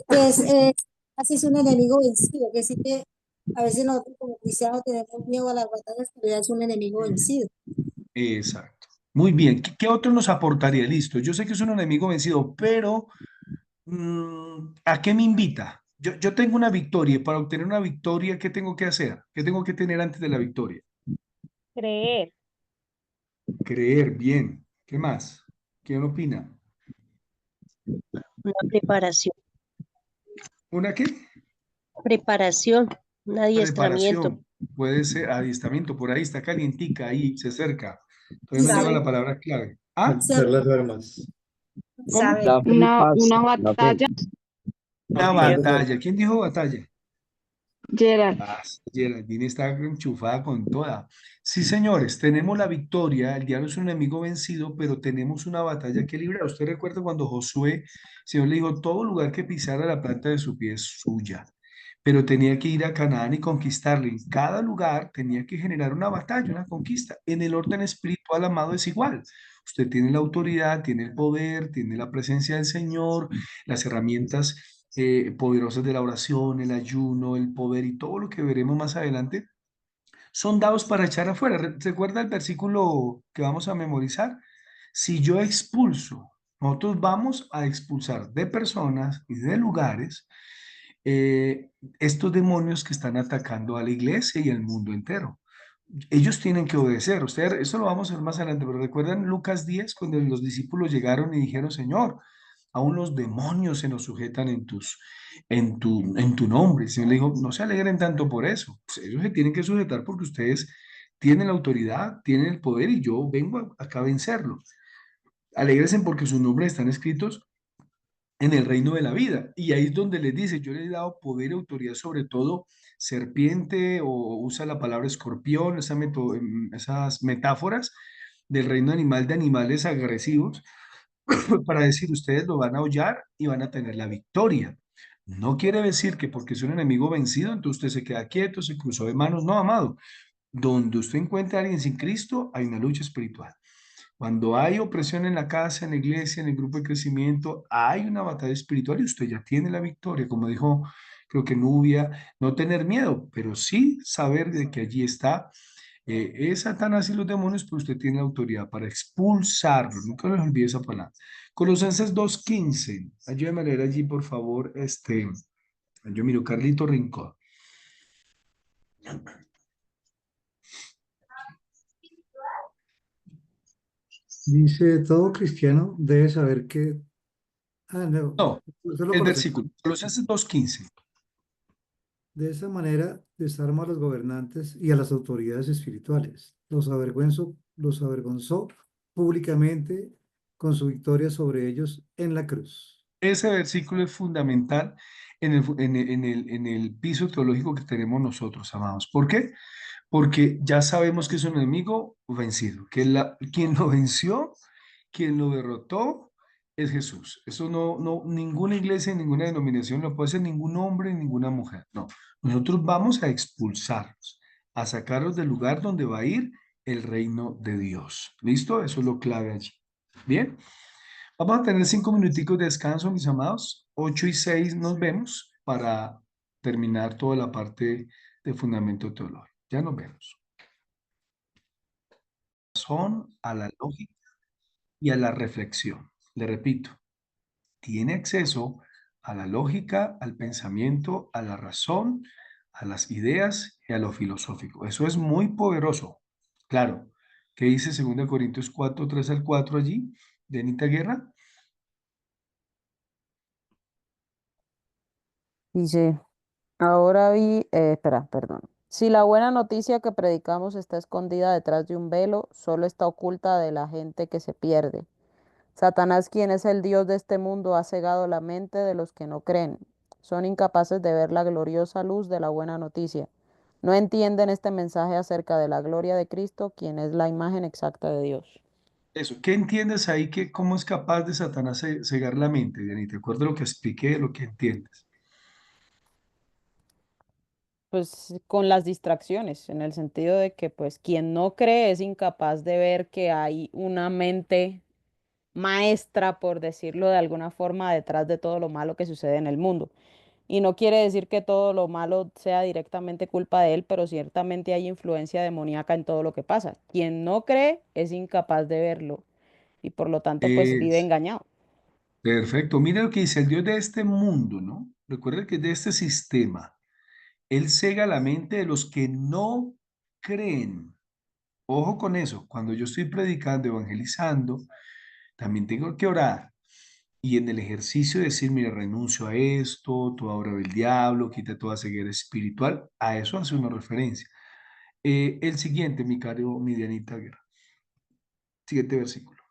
Que así es un enemigo vencido, que sí que a veces nosotros como cristianos tenemos miedo a las batallas, pero ya es un enemigo vencido. Exacto. Muy bien. ¿Qué otro nos aportaría? Listo. Yo sé que es un enemigo vencido, pero ¿a qué me invita? Yo tengo una victoria y para obtener una victoria, ¿qué tengo que hacer? ¿Qué tengo que tener antes de la victoria? Creer. Creer, bien. ¿Qué más? ¿Quién opina? Una preparación. ¿Una qué? Preparación, un adiestramiento. Preparación. Puede ser adiestramiento. Por ahí está calientica, ahí se acerca. Todavía no llega la palabra clave. ¿Ah? Ser las armas. ¿Cómo? La fe y paz, Una la fe. batalla, Una batalla. ¿Quién dijo batalla? Gerard. Ah, Geraldine está enchufada con toda. Sí, señores, tenemos la victoria. El diablo es un enemigo vencido, pero tenemos una batalla que librar. Usted recuerda cuando Josué, el Señor le dijo, todo lugar que pisara la planta de su pie es suya, pero tenía que ir a Canaán y conquistarle. En cada lugar tenía que generar una batalla, una conquista. En el orden espiritual, amado, es igual. Usted tiene la autoridad, tiene el poder, tiene la presencia del Señor, las herramientas poderosas de la oración, el ayuno, el poder y todo lo que veremos más adelante son dados para echar afuera. ¿Recuerda el versículo que vamos a memorizar? Si yo expulso, nosotros vamos a expulsar de personas y de lugares estos demonios que están atacando a la iglesia y al mundo entero. Ellos tienen que obedecer. Usted, eso lo vamos a ver más adelante, pero recuerdan Lucas 10, cuando los discípulos llegaron y dijeron, Señor, aún los demonios se nos sujetan en tu nombre. El Señor le dijo, no se alegren tanto por eso. Pues ellos se tienen que sujetar porque ustedes tienen la autoridad, tienen el poder y yo vengo acá a vencerlo. Alégresen porque sus nombres están escritos en el reino de la vida. Y ahí es donde les dice, yo les he dado poder y autoridad sobre todo serpiente o usa la palabra escorpión, esas metáforas del reino animal de animales agresivos para decir, ustedes lo van a hollar y van a tener la victoria. No quiere decir que porque es un enemigo vencido, entonces usted se queda quieto, se cruzó de manos. No, amado. Donde usted encuentre a alguien sin Cristo, hay una lucha espiritual. Cuando hay opresión en la casa, en la iglesia, en el grupo de crecimiento, hay una batalla espiritual y usted ya tiene la victoria. Como dijo, creo que Nubia, no tener miedo, pero sí saber de que allí está es Satanás y los demonios, pero usted tiene la autoridad para expulsarlos. Nunca les olvide esa palabra. Colosenses 2:15. Ayúdeme a leer allí, por favor. Yo miro, Carlito Rincón. Dice, todo cristiano debe saber que... Ah, no, No, eso lo el conoce. versículo. Colosenses 2:15. De esa manera desarma a los gobernantes y a las autoridades espirituales. Los avergonzó públicamente con su victoria sobre ellos en la cruz. Ese versículo es fundamental en el piso teológico que tenemos nosotros, amados. ¿Por qué? Porque ya sabemos que es un enemigo vencido, que quien lo venció, quien lo derrotó, es Jesús. Eso ninguna iglesia, ninguna denominación lo puede hacer, ningún hombre, ninguna mujer. No, nosotros vamos a expulsarlos, a sacarlos del lugar donde va a ir el reino de Dios. ¿Listo? Eso es lo clave allí. Bien. Vamos a tener 5 minuticos de descanso, mis amados. 8:06 nos vemos para terminar toda la parte de fundamento teológico. Ya nos vemos. Son a la lógica y a la reflexión. Le repito, tiene acceso a la lógica, al pensamiento, a la razón, a las ideas y a lo filosófico. Eso es muy poderoso. Claro. ¿Qué dice 2 Corintios 4, 3 al 4 allí? De Anita Guerra. Dice, ahora espera, perdón. Si la buena noticia que predicamos está escondida detrás de un velo, solo está oculta de la gente que se pierde. Satanás, quien es el Dios de este mundo, ha cegado la mente de los que no creen. Son incapaces de ver la gloriosa luz de la buena noticia. No entienden este mensaje acerca de la gloria de Cristo, quien es la imagen exacta de Dios. Eso, ¿qué entiendes ahí? ¿Cómo es capaz de Satanás cegar la mente, Diana? ¿Te acuerdas lo que expliqué, lo que entiendes? Pues con las distracciones, en el sentido de que pues quien no cree es incapaz de ver que hay una mente maestra, por decirlo de alguna forma, detrás de todo lo malo que sucede en el mundo. Y no quiere decir que todo lo malo sea directamente culpa de él, pero ciertamente hay influencia demoníaca en todo lo que pasa. Quien no cree es incapaz de verlo y por lo tanto pues vive Es engañado. perfecto. Mira lo que dice el Dios de este mundo, ¿no? Recuerda que es de este sistema. Él cega la mente de los que no creen. Ojo con eso. Cuando yo estoy predicando, evangelizando, también tengo que orar. Y en el ejercicio decir, mira, renuncio a esto, toda obra del diablo, quita toda ceguera espiritual, a eso hace una referencia. El siguiente, mi caro, mi Dianita Guerra. Siguiente versículo.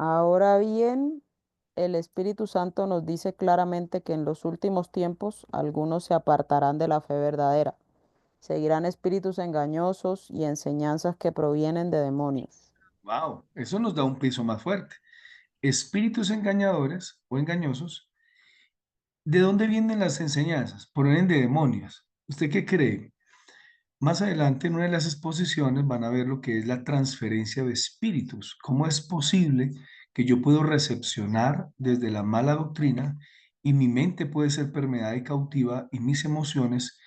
Ahora bien, el Espíritu Santo nos dice claramente que en los últimos tiempos algunos se apartarán de la fe verdadera, seguirán espíritus engañosos y enseñanzas que provienen de demonios. Wow, eso nos da un piso más fuerte. Espíritus engañadores o engañosos. ¿De dónde vienen las enseñanzas? Provienen de demonios. ¿Usted qué cree? Más adelante en una de las exposiciones van a ver lo que es la transferencia de espíritus. ¿Cómo es posible que yo puedo recepcionar desde la mala doctrina y mi mente puede ser permeada y cautiva y mis emociones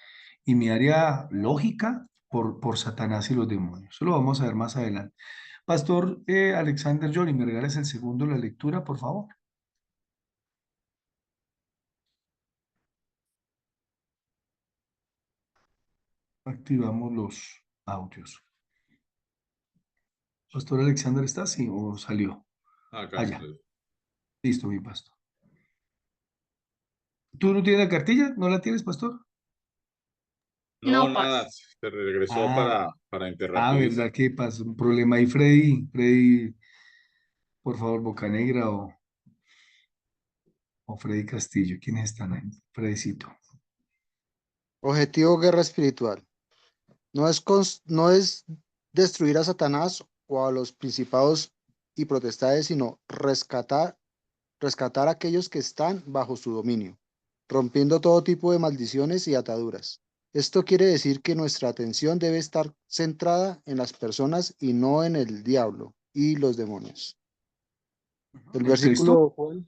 y mi área lógica por Satanás y los demonios? Eso lo vamos a ver más adelante. Pastor Alexander Johnny, ¿me regalas el segundo la lectura, por favor? Activamos los audios. Pastor Alexander, ¿está así o salió? Acá Allá. estoy. Listo, mi pastor. ¿Tú no tienes la cartilla? ¿No la tienes, pastor? No, No nada, pasa. se regresó Ah, para ¿verdad Interrapidísimo. que pasó un problema ahí, Freddy? Freddy, por favor, Bocanegra o Freddy Castillo. ¿Quiénes están ahí? Freddycito. Objetivo guerra espiritual. No es destruir a Satanás o a los principados y potestades, sino rescatar a aquellos que están bajo su dominio, rompiendo todo tipo de maldiciones y ataduras. Esto quiere decir que nuestra atención debe estar centrada en las personas y no en el diablo y los demonios. El ¿El texto? versículo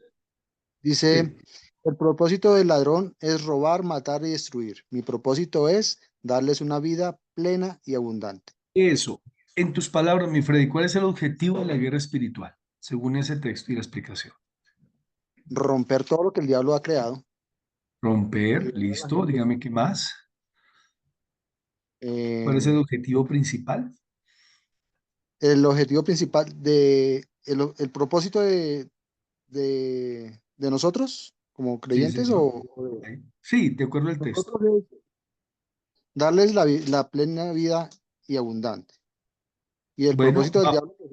dice, Sí. el propósito del ladrón es robar, matar y destruir. Mi propósito es darles una vida plena y abundante. Eso. En tus palabras, mi Freddy, ¿cuál es el objetivo de la guerra espiritual? Según ese texto y la explicación. Romper todo lo que el diablo ha creado. Romper, Liberar a la listo. gente. Dígame qué más. ¿Cuál es el objetivo principal? El objetivo principal el propósito de nosotros como Sí, creyentes señor. Sí, de acuerdo al texto. nosotros es darles la plena vida y abundante. Y el Bueno, propósito del diablo pues,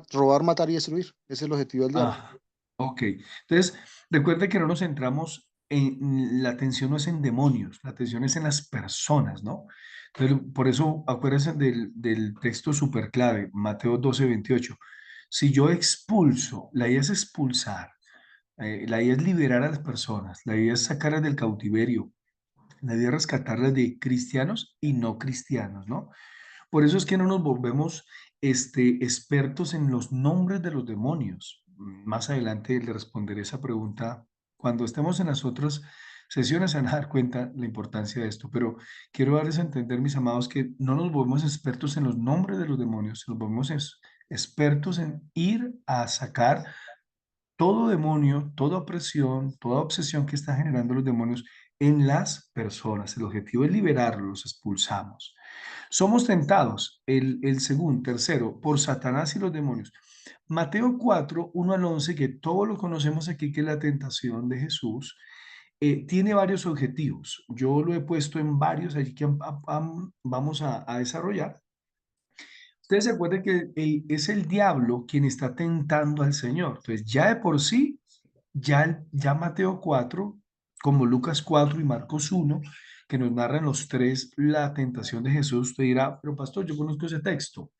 es robar, matar y destruir. Ese es el objetivo del diablo. ok. Entonces, recuerde que no nos centramos la atención no es en demonios, la atención es en las personas, ¿no? Entonces, por eso, acuérdense del texto súper clave, Mateo 12:28. Si yo expulso, la idea es expulsar, la idea es liberar a las personas, la idea es sacarlas del cautiverio, la idea es rescatarlas de cristianos y no cristianos, ¿no? Por eso es que no nos volvemos expertos en los nombres de los demonios. Más adelante le responderé esa pregunta cuando estemos en las otras sesiones, se van a dar cuenta la importancia de esto. Pero quiero darles a entender, mis amados, que no nos volvemos expertos en los nombres de los demonios, nos volvemos expertos en ir a sacar todo demonio, toda opresión, toda obsesión que están generando los demonios en las personas. El objetivo es liberarlos, los expulsamos. Somos tentados, el segundo, tercero, por Satanás y los demonios. Mateo 4, 1 al 11, que todos lo conocemos aquí, que es la tentación de Jesús, tiene varios objetivos. Yo lo he puesto en varios allí que vamos a desarrollar. Ustedes se acuerdan que es el diablo quien está tentando al Señor. Entonces, ya de por sí, ya Mateo 4, como Lucas 4 y Marcos 1, que nos narran los tres la tentación de Jesús, usted dirá, pero pastor, yo conozco ese texto.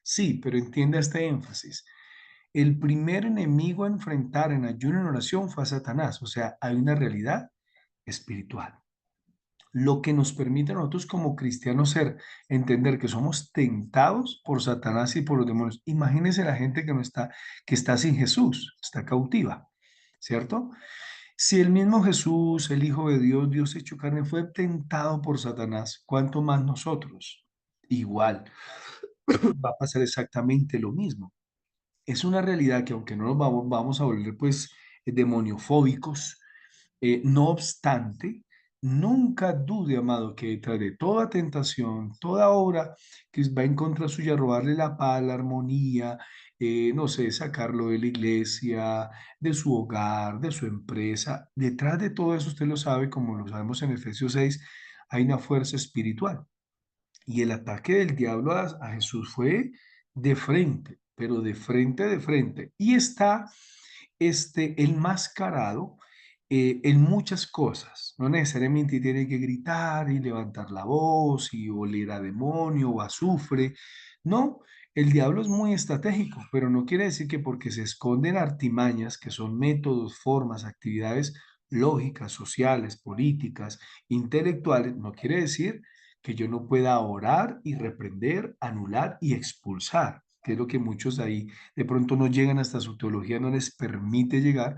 Sí, pero entienda este énfasis. El primer enemigo a enfrentar en ayuno y en oración fue a Satanás, o sea, hay una realidad espiritual. Lo que nos permite a nosotros como cristianos entender que somos tentados por Satanás y por los demonios. Imagínense la gente que está sin Jesús, está cautiva, ¿cierto? Si el mismo Jesús, el Hijo de Dios, Dios hecho carne, fue tentado por Satanás, ¿cuánto más nosotros? Igual, va a pasar exactamente lo mismo. Es una realidad que aunque no nos vamos a volver pues demoniofóbicos, no obstante, nunca dude, amado, que detrás de toda tentación, toda obra que va en contra suya, robarle la paz, la armonía, no sé, sacarlo de la iglesia, de su hogar, de su empresa, detrás de todo eso, usted lo sabe, como lo sabemos en Efesios 6, hay una fuerza espiritual. Y el ataque del diablo a Jesús fue de frente. pero de frente. Y está enmascarado en muchas cosas. No necesariamente tiene que gritar y levantar la voz y oler a demonio o azufre. No, el diablo es muy estratégico, pero no quiere decir que porque se esconden artimañas, que son métodos, formas, actividades lógicas, sociales, políticas, intelectuales, no quiere decir que yo no pueda orar y reprender, anular y expulsar, que es lo que muchos ahí de pronto no llegan hasta su teología, no les permite llegar,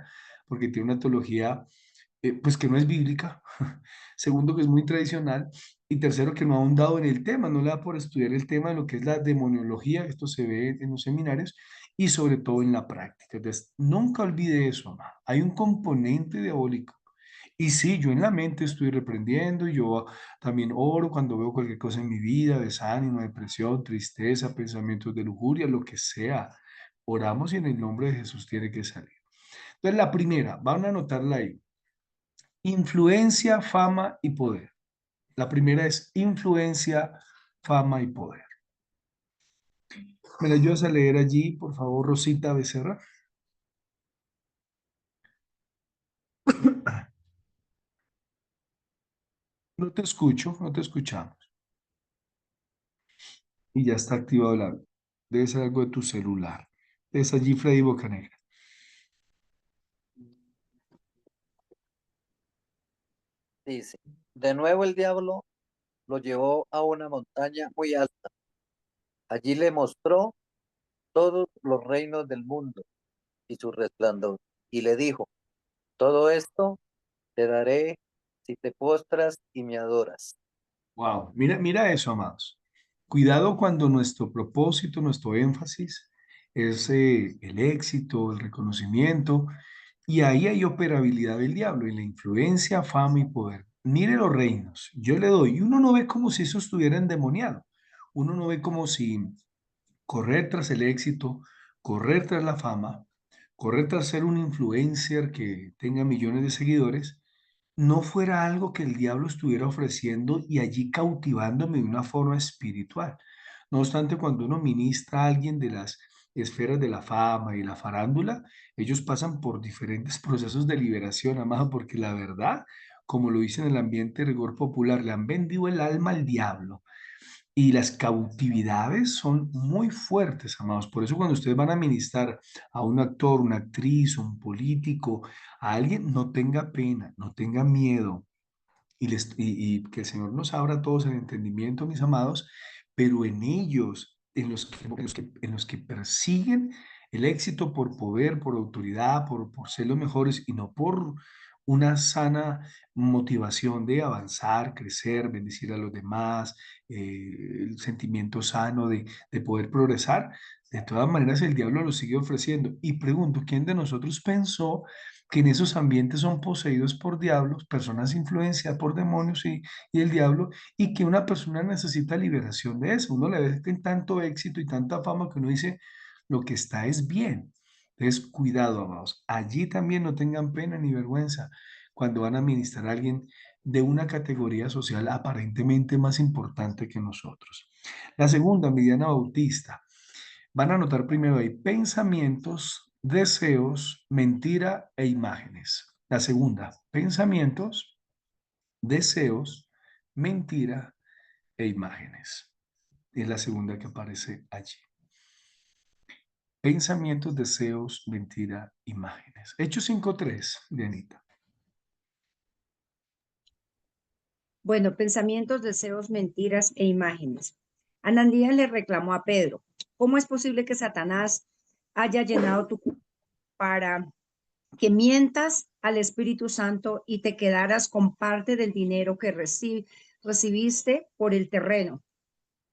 porque tiene una teología pues que no es bíblica, segundo que es muy tradicional, y tercero que no ha ahondado en el tema, no le da por estudiar el tema de lo que es la demoniología, esto se ve en los seminarios, y sobre todo en la práctica. Entonces, nunca olvide eso, amado. Hay un componente diabólico. Y sí, yo en la mente estoy reprendiendo y yo también oro cuando veo cualquier cosa en mi vida, desánimo, depresión, tristeza, pensamientos de lujuria, lo que sea. Oramos y en el nombre de Jesús tiene que salir. Entonces, la primera, van a anotarla ahí. Influencia, fama y poder. La primera es influencia, fama y poder. ¿Me la ayudas a leer allí, por favor, Rosita Becerra? No te escucho, no te escuchamos. Y ya está activado la... Debe ser algo de tu celular. Es allí Freddy Bocanegra. Dice, de nuevo el diablo lo llevó a una montaña muy alta. Allí le mostró todos los reinos del mundo y su resplandor. Y le dijo, todo esto te daré si te postras y me adoras. Wow, mira eso, amados. Cuidado cuando nuestro propósito, nuestro énfasis es el éxito, el reconocimiento, y ahí hay operabilidad del diablo, en la influencia, fama y poder. Mire los reinos, yo le doy, y uno no ve como si eso estuviera endemoniado, uno no ve como si correr tras el éxito, correr tras la fama, correr tras ser un influencer que tenga millones de seguidores, no fuera algo que el diablo estuviera ofreciendo y allí cautivándome de una forma espiritual. No obstante, cuando uno ministra a alguien de las esferas de la fama y la farándula, ellos pasan por diferentes procesos de liberación, amado, porque la verdad, como lo dice en el ambiente de rigor popular, le han vendido el alma al diablo. Y las cautividades son muy fuertes, amados. Por eso cuando ustedes van a ministrar a un actor, una actriz, un político, a alguien, no tenga pena, no tenga miedo. Y que el Señor nos abra a todos el entendimiento, mis amados, pero en ellos, en los que persiguen el éxito por poder, por autoridad, por ser los mejores y no por una sana motivación de avanzar, crecer, bendecir a los demás, el sentimiento sano de poder progresar. De todas maneras, el diablo lo sigue ofreciendo. Y pregunto, ¿quién de nosotros pensó que en esos ambientes son poseídos por diablos, personas influenciadas por demonios y el diablo, y que una persona necesita liberación de eso? Uno le ve que tanto éxito y tanta fama que uno dice, lo que está es bien. Entonces, cuidado, amados. Allí también no tengan pena ni vergüenza cuando van a ministrar a alguien de una categoría social aparentemente más importante que nosotros. La segunda, Mediana Bautista. Van a anotar primero ahí pensamientos, deseos, mentira e imágenes. La segunda, pensamientos, deseos, mentira e imágenes. Es la segunda que aparece allí. Pensamientos, deseos, mentira, imágenes. Hechos 5:3, Dianita. Bueno, pensamientos, deseos, mentiras e imágenes. Ananías le reclamó a Pedro, ¿cómo es posible que Satanás haya llenado tu cuerpo para que mientas al Espíritu Santo y te quedaras con parte del dinero que recibiste por el terreno?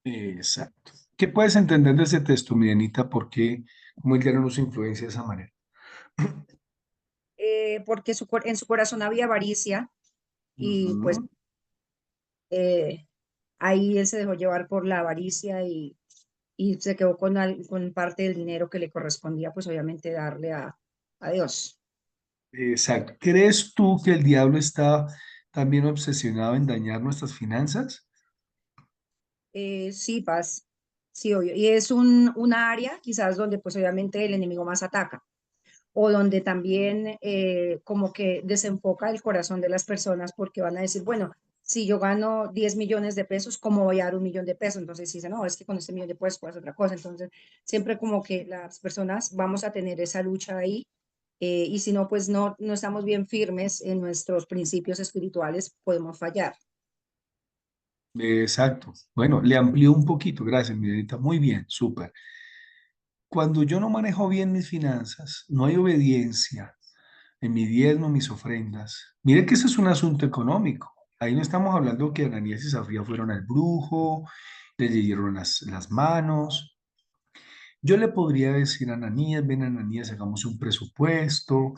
Exacto. ¿Qué puedes entender de ese texto, mi Dianita? ¿Por qué, cómo el diablo nos influencia de esa manera? Porque en su corazón había avaricia y pues ahí él se dejó llevar por la avaricia y se quedó con parte del dinero que le correspondía, pues obviamente darle a Dios. Exacto. ¿Crees tú que el diablo está también obsesionado en dañar nuestras finanzas? Sí, Paz. Sí, obvio. Y es una área quizás donde pues obviamente el enemigo más ataca o donde también como que desenfoca el corazón de las personas porque van a decir, bueno, si yo gano 10 millones de pesos, ¿cómo voy a dar 1 millón de pesos? Entonces dicen, no, es que con este 1 millón de pesos puedes hacer otra cosa. Entonces, siempre como que las personas vamos a tener esa lucha ahí y si no, pues no estamos bien firmes en nuestros principios espirituales, podemos fallar. Exacto. Bueno, le amplió un poquito. Gracias, Miguelita. Muy bien, súper. Cuando yo no manejo bien mis finanzas, no hay obediencia en mi diezmo, mis ofrendas. Mire que eso es un asunto económico. Ahí no estamos hablando que Ananías y Zafira fueron al brujo, le leyeron las manos. Yo le podría decir a Ananías, ven Ananías, hagamos un presupuesto.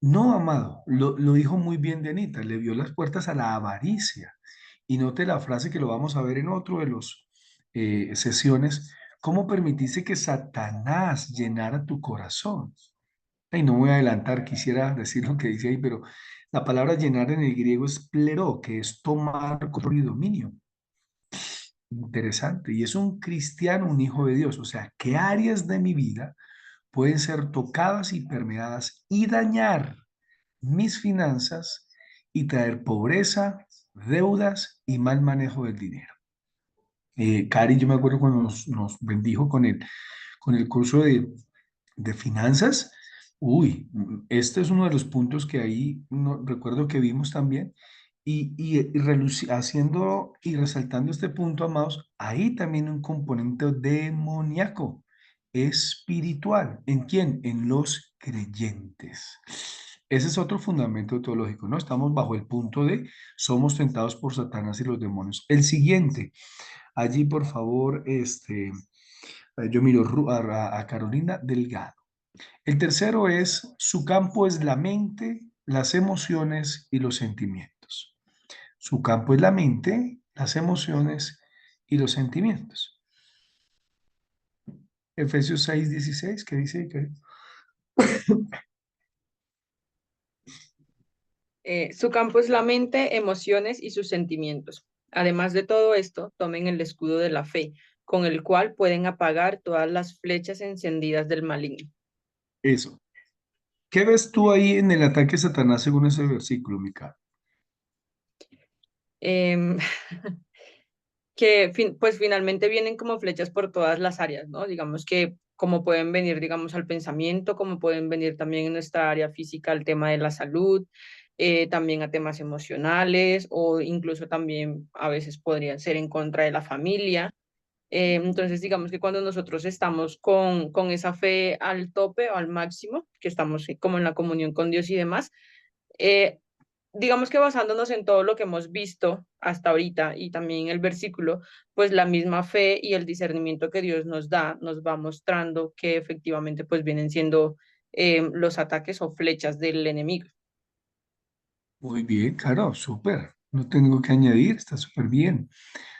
No, amado, lo dijo muy bien Dianita, le vio las puertas a la avaricia. Y note la frase que lo vamos a ver en otro de los sesiones, ¿cómo permitiste que Satanás llenara tu corazón? Ay, no me voy a adelantar, quisiera decir lo que dice ahí, pero la palabra llenar en el griego es pleró, que es tomar control y dominio. Interesante. Y es un cristiano, un hijo de Dios. O sea, ¿qué áreas de mi vida pueden ser tocadas y permeadas y dañar mis finanzas y traer pobreza, deudas y mal manejo del dinero? Cari, yo me acuerdo cuando nos bendijo con el curso de finanzas. Uy, este es uno de los puntos que ahí recuerdo que vimos también. Haciendo y resaltando este punto, amados, ahí también un componente demoníaco, espiritual. ¿En quién? En los creyentes. Ese es otro fundamento teológico, ¿no? Estamos bajo el punto de somos tentados por Satanás y los demonios. El siguiente, allí por favor, yo miro a Carolina Delgado. El tercero es, su campo es la mente, las emociones y los sentimientos. Su campo es la mente, las emociones y los sentimientos. Efesios 6:16, ¿qué dice? Su campo es la mente, emociones y sus sentimientos. Además de todo esto, tomen el escudo de la fe, con el cual pueden apagar todas las flechas encendidas del maligno. Eso. ¿Qué ves tú ahí en el ataque de Satanás según ese versículo, Mica? Em, que pues finalmente vienen como flechas por todas las áreas, ¿no? Digamos que como pueden venir, digamos, al pensamiento, como pueden venir también en nuestra área física al tema de la salud, también a temas emocionales o incluso también a veces podrían ser en contra de la familia. Entonces, digamos que cuando nosotros estamos con esa fe al tope o al máximo, que estamos como en la comunión con Dios y demás, eh, digamos que basándonos en todo lo que hemos visto hasta ahorita y también el versículo, pues la misma fe y el discernimiento que Dios nos da nos va mostrando que efectivamente pues vienen siendo los ataques o flechas del enemigo. Muy bien, claro, súper. No tengo que añadir, está súper bien.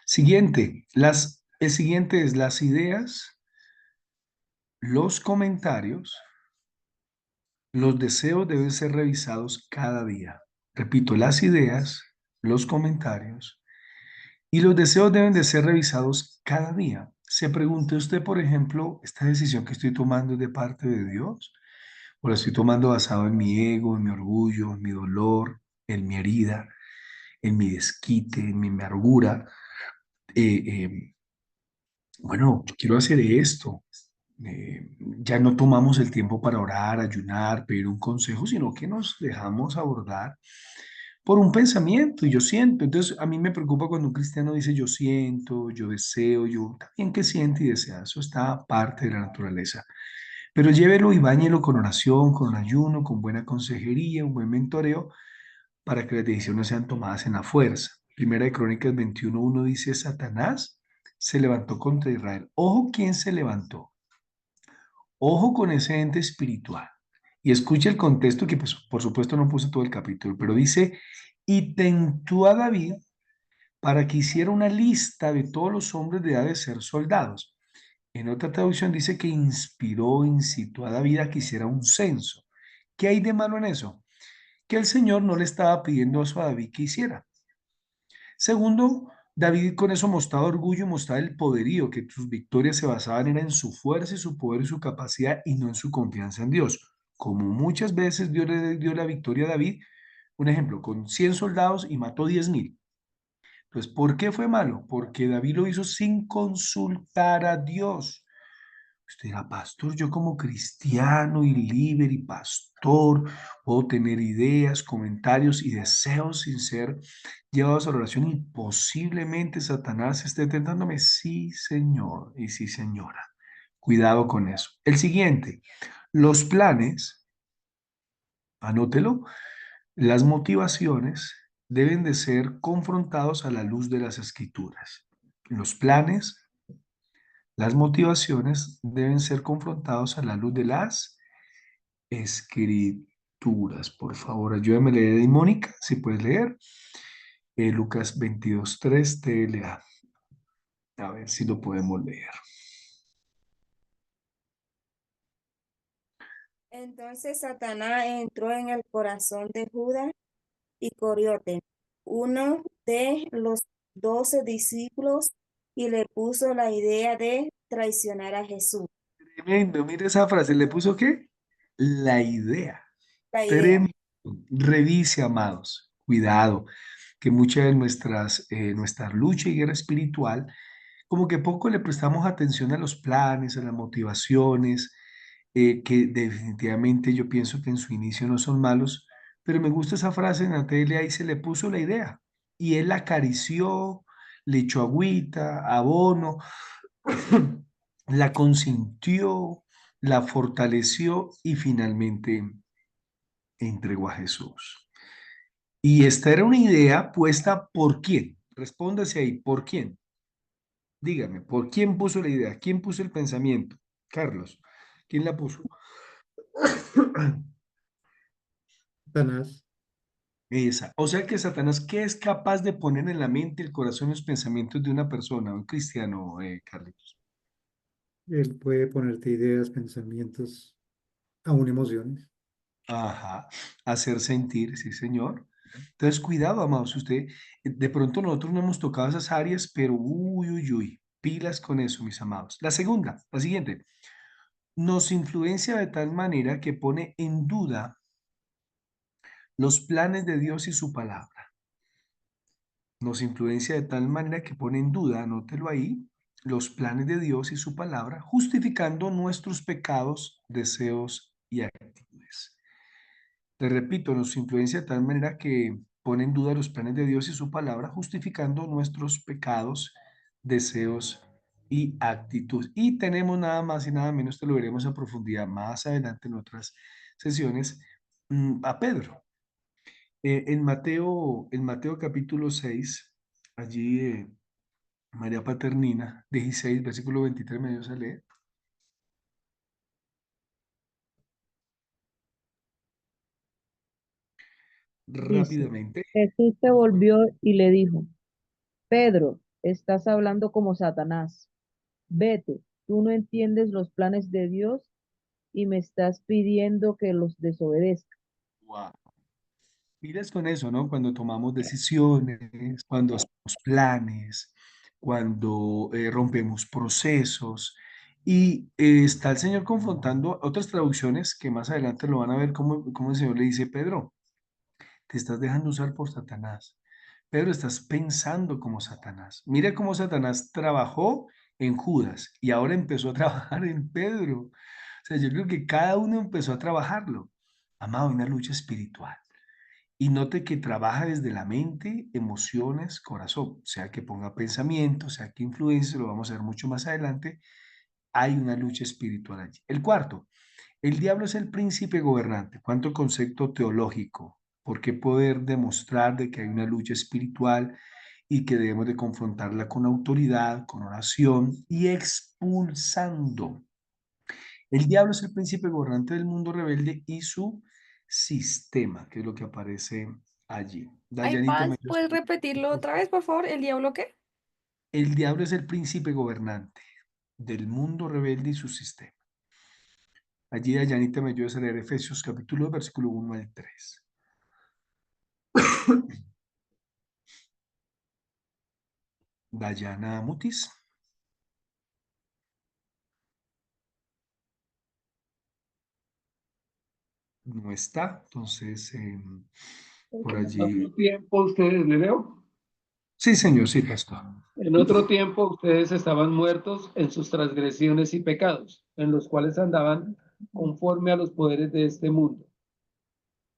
Siguiente, el siguiente es las ideas, los comentarios, los deseos deben ser revisados cada día. Repito, las ideas, los comentarios y los deseos deben de ser revisados cada día. Se pregunte usted, por ejemplo, ¿esta decisión que estoy tomando es de parte de Dios? ¿O la estoy tomando basado en mi ego, en mi orgullo, en mi dolor, en mi herida, en mi desquite, en mi amargura? Bueno, yo quiero hacer esto. Ya no tomamos el tiempo para orar, ayunar, pedir un consejo, sino que nos dejamos abordar por un pensamiento y yo siento. Entonces, a mí me preocupa cuando un cristiano dice yo siento, yo deseo, yo también que siente y desea. Eso está parte de la naturaleza. Pero llévelo y báñelo con oración, con ayuno, con buena consejería, un buen mentoreo, para que las decisiones sean tomadas en la fuerza. Primera de Crónicas 21:1 dice, Satanás se levantó contra Israel. Ojo, ¿quién se levantó? Ojo con ese ente espiritual. Y escucha el contexto que, pues, por supuesto, no puse todo el capítulo, pero dice, y tentó a David para que hiciera una lista de todos los hombres de edad de ser soldados. En otra traducción dice que inspiró, incitó a David a que hiciera un censo. ¿Qué hay de malo en eso? Que el Señor no le estaba pidiendo eso a David que hiciera. Segundo, David con eso mostraba orgullo y mostraba el poderío, que sus victorias se basaban era en su fuerza y su poder y su capacidad y no en su confianza en Dios. Como muchas veces Dios le dio la victoria a David, un ejemplo, con 100 soldados y mató 10.000. Entonces, ¿por qué fue malo? Porque David lo hizo sin consultar a Dios. Usted dirá, pastor, yo como cristiano y líder y pastor puedo tener ideas, comentarios y deseos sin ser llevados a la oración y posiblemente Satanás esté tentándome. Sí, señor, y sí, señora. Cuidado con eso. El siguiente, los planes, anótelo, las motivaciones deben de ser confrontados a la luz de las escrituras. Los planes, las motivaciones deben ser confrontados a la luz de las escrituras. Por favor, ayúdame a leer, Mónica, si puedes leer. Lucas 22:3 TLA. A ver si lo podemos leer. Entonces Satanás entró en el corazón de Judas Iscariote, uno de los 12 discípulos, y le puso la idea de traicionar a Jesús. Tremendo, mire esa frase, ¿le puso qué? La idea. La idea. Tremendo. Revise, amados, cuidado, que mucha de nuestra lucha y guerra espiritual, como que poco le prestamos atención a los planes, a las motivaciones, que definitivamente yo pienso que en su inicio no son malos, pero me gusta esa frase en Natalia, ahí se le puso la idea, y él la acarició, le echó agüita, abono, la consintió, la fortaleció y finalmente entregó a Jesús. Y esta era una idea puesta por quién. Respóndase ahí, ¿por quién? Dígame, ¿por quién puso la idea? ¿Quién puso el pensamiento? Carlos, ¿quién la puso? Satanás. Esa. O sea que Satanás, ¿qué es capaz de poner en la mente, el corazón y los pensamientos de una persona, un cristiano, Carlitos? Él puede ponerte ideas, pensamientos, aún emociones. Ajá, hacer sentir, sí, señor. Entonces, cuidado, amados, usted, de pronto nosotros no hemos tocado esas áreas, pero uy, uy, uy, pilas con eso, mis amados. La segunda, la siguiente, nos influencia de tal manera que pone en duda los planes de Dios y su palabra. Nos influencia de tal manera que pone en duda, anótelo ahí, los planes de Dios y su palabra, justificando nuestros pecados, deseos y actitudes. Le repito, nos influencia de tal manera que pone en duda los planes de Dios y su palabra, justificando nuestros pecados, deseos y actitudes. Y tenemos nada más y nada menos, te lo veremos a profundidad más adelante en otras sesiones, a Pedro. En Mateo capítulo 6, allí María Paternina, 16, versículo 23, me dio a leer. Dice, Rápidamente. Jesús se volvió y le dijo, Pedro, estás hablando como Satanás. Vete, tú no entiendes los planes de Dios y me estás pidiendo que los desobedezca. Wow. Miras con eso, ¿no? Cuando tomamos decisiones, cuando hacemos planes, cuando rompemos procesos. Y está el Señor confrontando otras traducciones que más adelante lo van a ver como el Señor le dice, Pedro, te estás dejando usar por Satanás. Pedro, estás pensando como Satanás. Mira cómo Satanás trabajó en Judas y ahora empezó a trabajar en Pedro. O sea, yo creo que cada uno empezó a trabajarlo. Amado, una lucha espiritual. Y note que trabaja desde la mente, emociones, corazón. Sea que ponga pensamiento, sea que influencia, lo vamos a ver mucho más adelante. Hay una lucha espiritual allí. El cuarto, el diablo es el príncipe gobernante. ¿Cuánto concepto teológico? ¿Por qué poder demostrar de que hay una lucha espiritual y que debemos de confrontarla con autoridad, con oración y expulsando? El diablo es el príncipe gobernante del mundo rebelde y su sistema, que es lo que aparece allí. Ay, Dayanita, Paz, ¿puedes repetirlo otra vez, por favor? ¿El diablo qué? el diablo es el príncipe gobernante del mundo rebelde y su sistema. Allí Dayanita me ayuda a leer Efesios capítulo 2, versículo 1 al 3. Dayana Mutis. No está, entonces por En allí. otro tiempo ustedes, ¿le leo? Sí, señor, sí, pastor. En otro tiempo ustedes estaban muertos en sus transgresiones y pecados, en los cuales andaban conforme a los poderes de este mundo.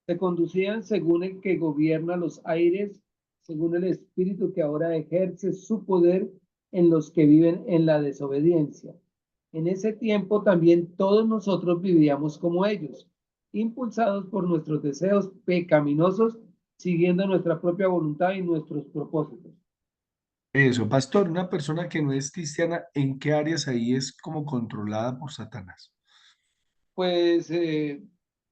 Se conducían según el que gobierna los aires, según el espíritu que ahora ejerce su poder en los que viven en la desobediencia. En ese tiempo también todos nosotros vivíamos como ellos, impulsados por nuestros deseos pecaminosos, siguiendo nuestra propia voluntad y nuestros propósitos. Eso, pastor, una persona que no es cristiana, ¿en qué áreas ahí es como controlada por Satanás? Pues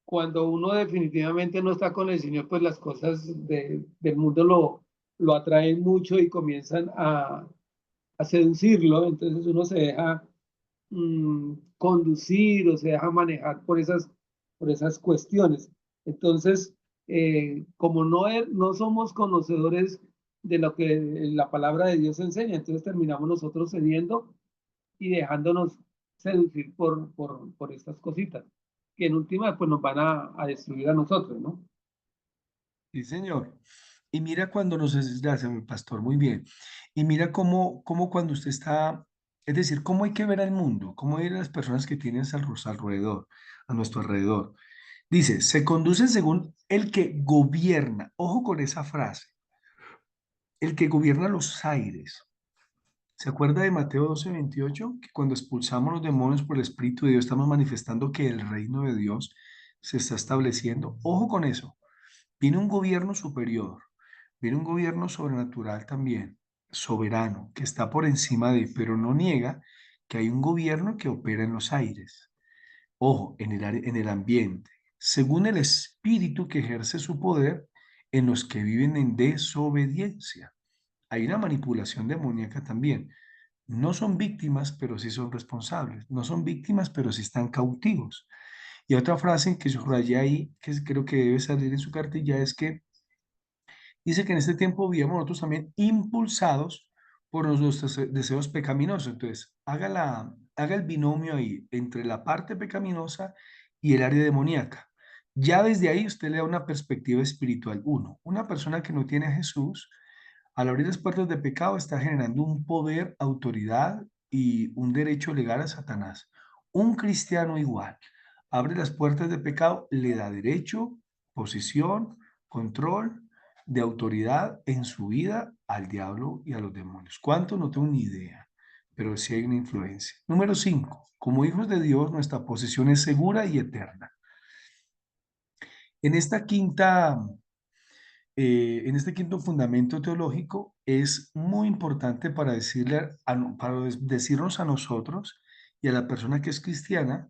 cuando uno definitivamente no está con el Señor, pues las cosas del mundo lo atraen mucho y comienzan a seducirlo, entonces uno se deja conducir o se deja manejar por esas cuestiones. Entonces, como no somos conocedores de lo que la palabra de Dios enseña, entonces terminamos nosotros cediendo y dejándonos seducir por estas cositas, que en última pues nos van a destruir a nosotros, ¿no? Sí, señor. Y mira cuando gracias, mi pastor, muy bien. Y mira cómo cuando usted está, es decir, cómo hay que ver al mundo, cómo ver a las personas que tienes alrededor, a nuestro alrededor. Dice, se conducen según el que gobierna. Ojo con esa frase, el que gobierna los aires. ¿Se acuerda de Mateo 12:28? Que cuando expulsamos los demonios por el Espíritu de Dios, estamos manifestando que el reino de Dios se está estableciendo. Ojo con eso. Viene un gobierno superior, viene un gobierno sobrenatural también, soberano, que está por encima de, pero no niega que hay un gobierno que opera en los aires. Ojo, en el ambiente, según el espíritu que ejerce su poder en los que viven en desobediencia. Hay una manipulación demoníaca también. No son víctimas, pero sí son responsables. No son víctimas, pero sí están cautivos. Y otra frase que yo subrayé ahí, que creo que debe salir en su cartilla, es que dice que en este tiempo vivíamos nosotros también impulsados por nuestros deseos pecaminosos. Entonces, haga el binomio ahí entre la parte pecaminosa y el área demoníaca. Ya desde ahí usted le da una perspectiva espiritual. Uno, una persona que no tiene a Jesús, al abrir las puertas de pecado, está generando un poder, autoridad y un derecho legal a Satanás. Un cristiano igual, abre las puertas de pecado, le da derecho, posición, control de autoridad en su vida al diablo y a los demonios. ¿Cuánto? No tengo ni idea, pero sí hay una influencia. Número 5. Como hijos de Dios, nuestra posición es segura y eterna. En esta en este quinto fundamento teológico es muy importante para para decirnos a nosotros y a la persona que es cristiana,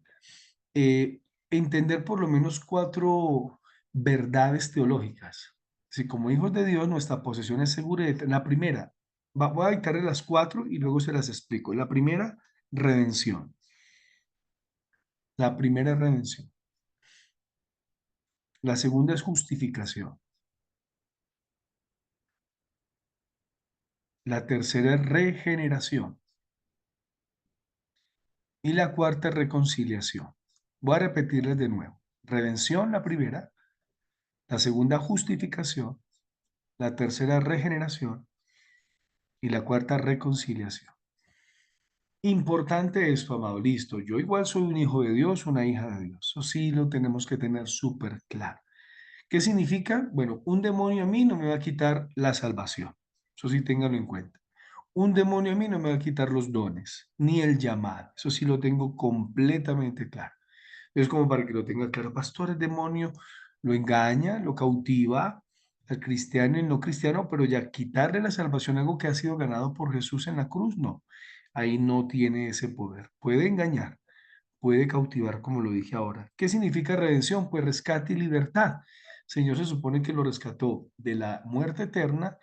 entender por lo menos 4 verdades teológicas. Si como hijos de Dios nuestra posesión es segura y eterna. La primera, voy a dictarle las 4 y luego se las explico. La primera, redención. La primera es redención. La segunda es justificación. La tercera es regeneración. Y la cuarta es reconciliación. Voy a repetirles de nuevo. Redención, la primera. La segunda, justificación. La tercera, regeneración. Y la cuarta, reconciliación. Importante esto, amado. Listo. Yo igual soy un hijo de Dios, una hija de Dios. Eso sí lo tenemos que tener súper claro. ¿Qué significa? Bueno, un demonio a mí no me va a quitar la salvación. Eso sí, ténganlo en cuenta. Un demonio a mí no me va a quitar los dones, ni el llamado. Eso sí lo tengo completamente claro. Es como para que lo tenga claro. Pastor, el demonio lo engaña, lo cautiva al cristiano y el no cristiano, pero ya quitarle la salvación, algo que ha sido ganado por Jesús en la cruz, no. Ahí no tiene ese poder. Puede engañar, puede cautivar, como lo dije ahora. ¿Qué significa redención? Pues rescate y libertad. Señor se supone que lo rescató de la muerte eterna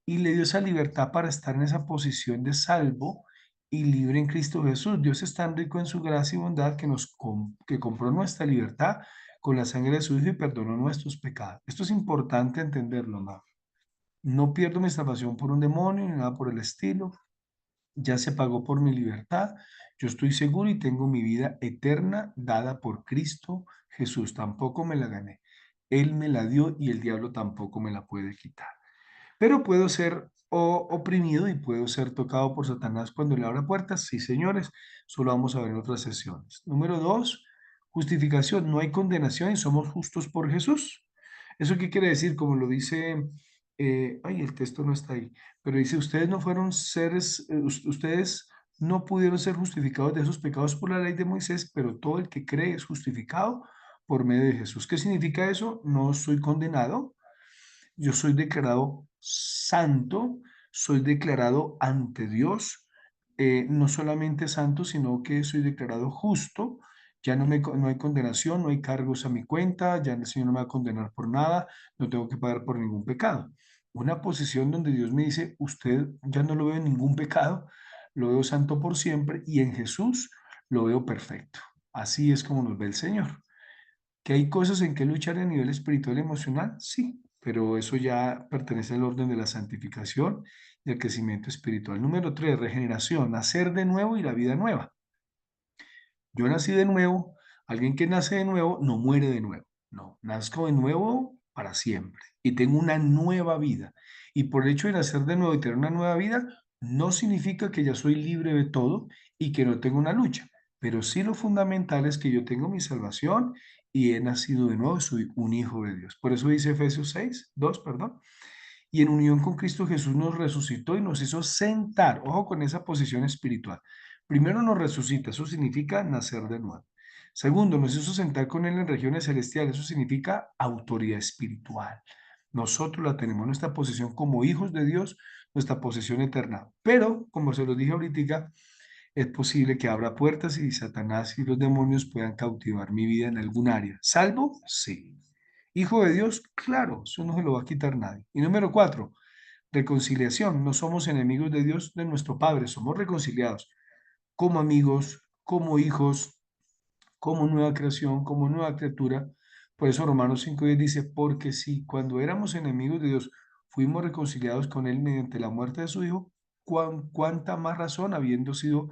y le dio esa libertad para estar en esa posición de salvo y libre en Cristo Jesús. Dios es tan rico en su gracia y bondad que compró nuestra libertad con la sangre de su Hijo y perdonó nuestros pecados. Esto es importante entenderlo, ¿no? No pierdo mi salvación por un demonio ni nada por el estilo. ya se pagó por mi libertad. Yo estoy seguro y tengo mi vida eterna dada por Cristo Jesús. Tampoco me la gané. Él me la dio y el diablo tampoco me la puede quitar. Pero puedo ser oprimido y puedo ser tocado por Satanás cuando le abra puertas. Sí, señores, solo vamos a ver en otras sesiones. Número 2, justificación. No hay condenación y somos justos por Jesús. ¿Eso qué quiere decir? Como lo dice, ay, el texto no está ahí, pero dice, ustedes no fueron seres, ustedes no pudieron ser justificados de esos pecados por la ley de Moisés, pero todo el que cree es justificado por medio de Jesús. ¿Qué significa eso? No soy condenado, yo soy declarado santo, soy declarado ante Dios, no solamente santo, sino que soy declarado justo. Ya no hay condenación, no hay cargos a mi cuenta, ya el Señor no me va a condenar por nada, no tengo que pagar por ningún pecado. Una posición donde Dios me dice, usted ya no lo veo en ningún pecado, lo veo santo por siempre y en Jesús lo veo perfecto. Así es como nos ve el Señor. ¿Que hay cosas en que luchar a nivel espiritual y emocional? Sí, pero eso ya pertenece al orden de la santificación y el crecimiento espiritual. Número 3, regeneración, nacer de nuevo y la vida nueva. Yo nací de nuevo, alguien que nace de nuevo no muere de nuevo, no, nazco de nuevo para siempre y tengo una nueva vida. Y por el hecho de nacer de nuevo y tener una nueva vida, no significa que ya soy libre de todo y que no tengo una lucha, pero sí lo fundamental es que yo tengo mi salvación y he nacido de nuevo, soy un hijo de Dios. Por eso dice Efesios 6:2, perdón. Y en unión con Cristo Jesús nos resucitó y nos hizo sentar, ojo con esa posición espiritual. Primero nos resucita, eso significa nacer de nuevo. Segundo, nos hizo sentar con Él en regiones celestiales, eso significa autoridad espiritual. Nosotros la tenemos, nuestra posición como hijos de Dios, nuestra posición eterna. Pero, como se lo dije ahorita, es posible que abra puertas y Satanás y los demonios puedan cautivar mi vida en algún área. ¿Salvo? Sí. Hijo de Dios, claro, eso no se lo va a quitar nadie. Y número 4, reconciliación. No somos enemigos de Dios, de nuestro Padre, somos reconciliados como amigos, como hijos, como nueva creación, como nueva criatura. Por eso Romanos 5:10 dice, porque si cuando éramos enemigos de Dios fuimos reconciliados con Él mediante la muerte de su Hijo, cuánta más razón, habiendo sido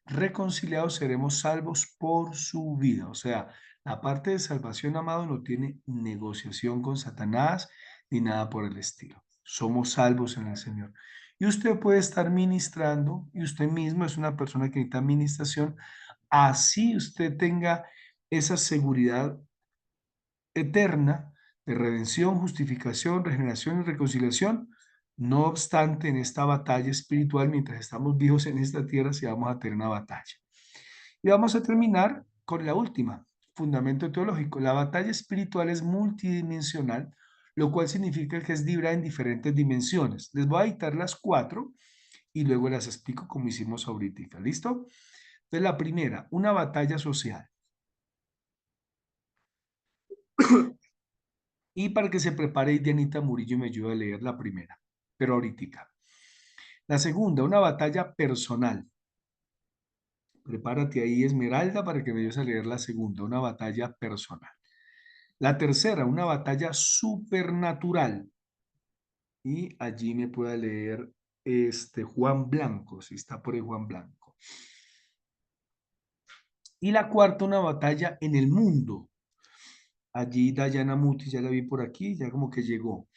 reconciliados, seremos salvos por su vida. O sea, la parte de salvación, amado, no tiene negociación con Satanás ni nada por el estilo. Somos salvos en el Señor. Y usted puede estar ministrando, y usted mismo es una persona que necesita administración, así usted tenga esa seguridad eterna de redención, justificación, regeneración y reconciliación. No obstante, en esta batalla espiritual, mientras estamos vivos en esta tierra, sí vamos a tener una batalla. Y vamos a terminar con la última, fundamento teológico. La batalla espiritual es multidimensional, lo cual significa que es librada en diferentes dimensiones. Les voy a dictar las 4 y luego las explico como hicimos ahorita. ¿Listo? Entonces, la primera, una batalla social. Y para que se prepare, Dianita Murillo me ayuda a leer la primera, pero ahorita. La segunda, una batalla personal. Prepárate ahí, Esmeralda, para que me ayudes a leer la segunda, una batalla personal. La tercera, una batalla supernatural. Y allí me pueda leer Juan Blanco, si está por ahí Juan Blanco. Y la cuarta, una batalla en el mundo. Allí Dayana Muti, ya la vi por aquí, ya como que llegó.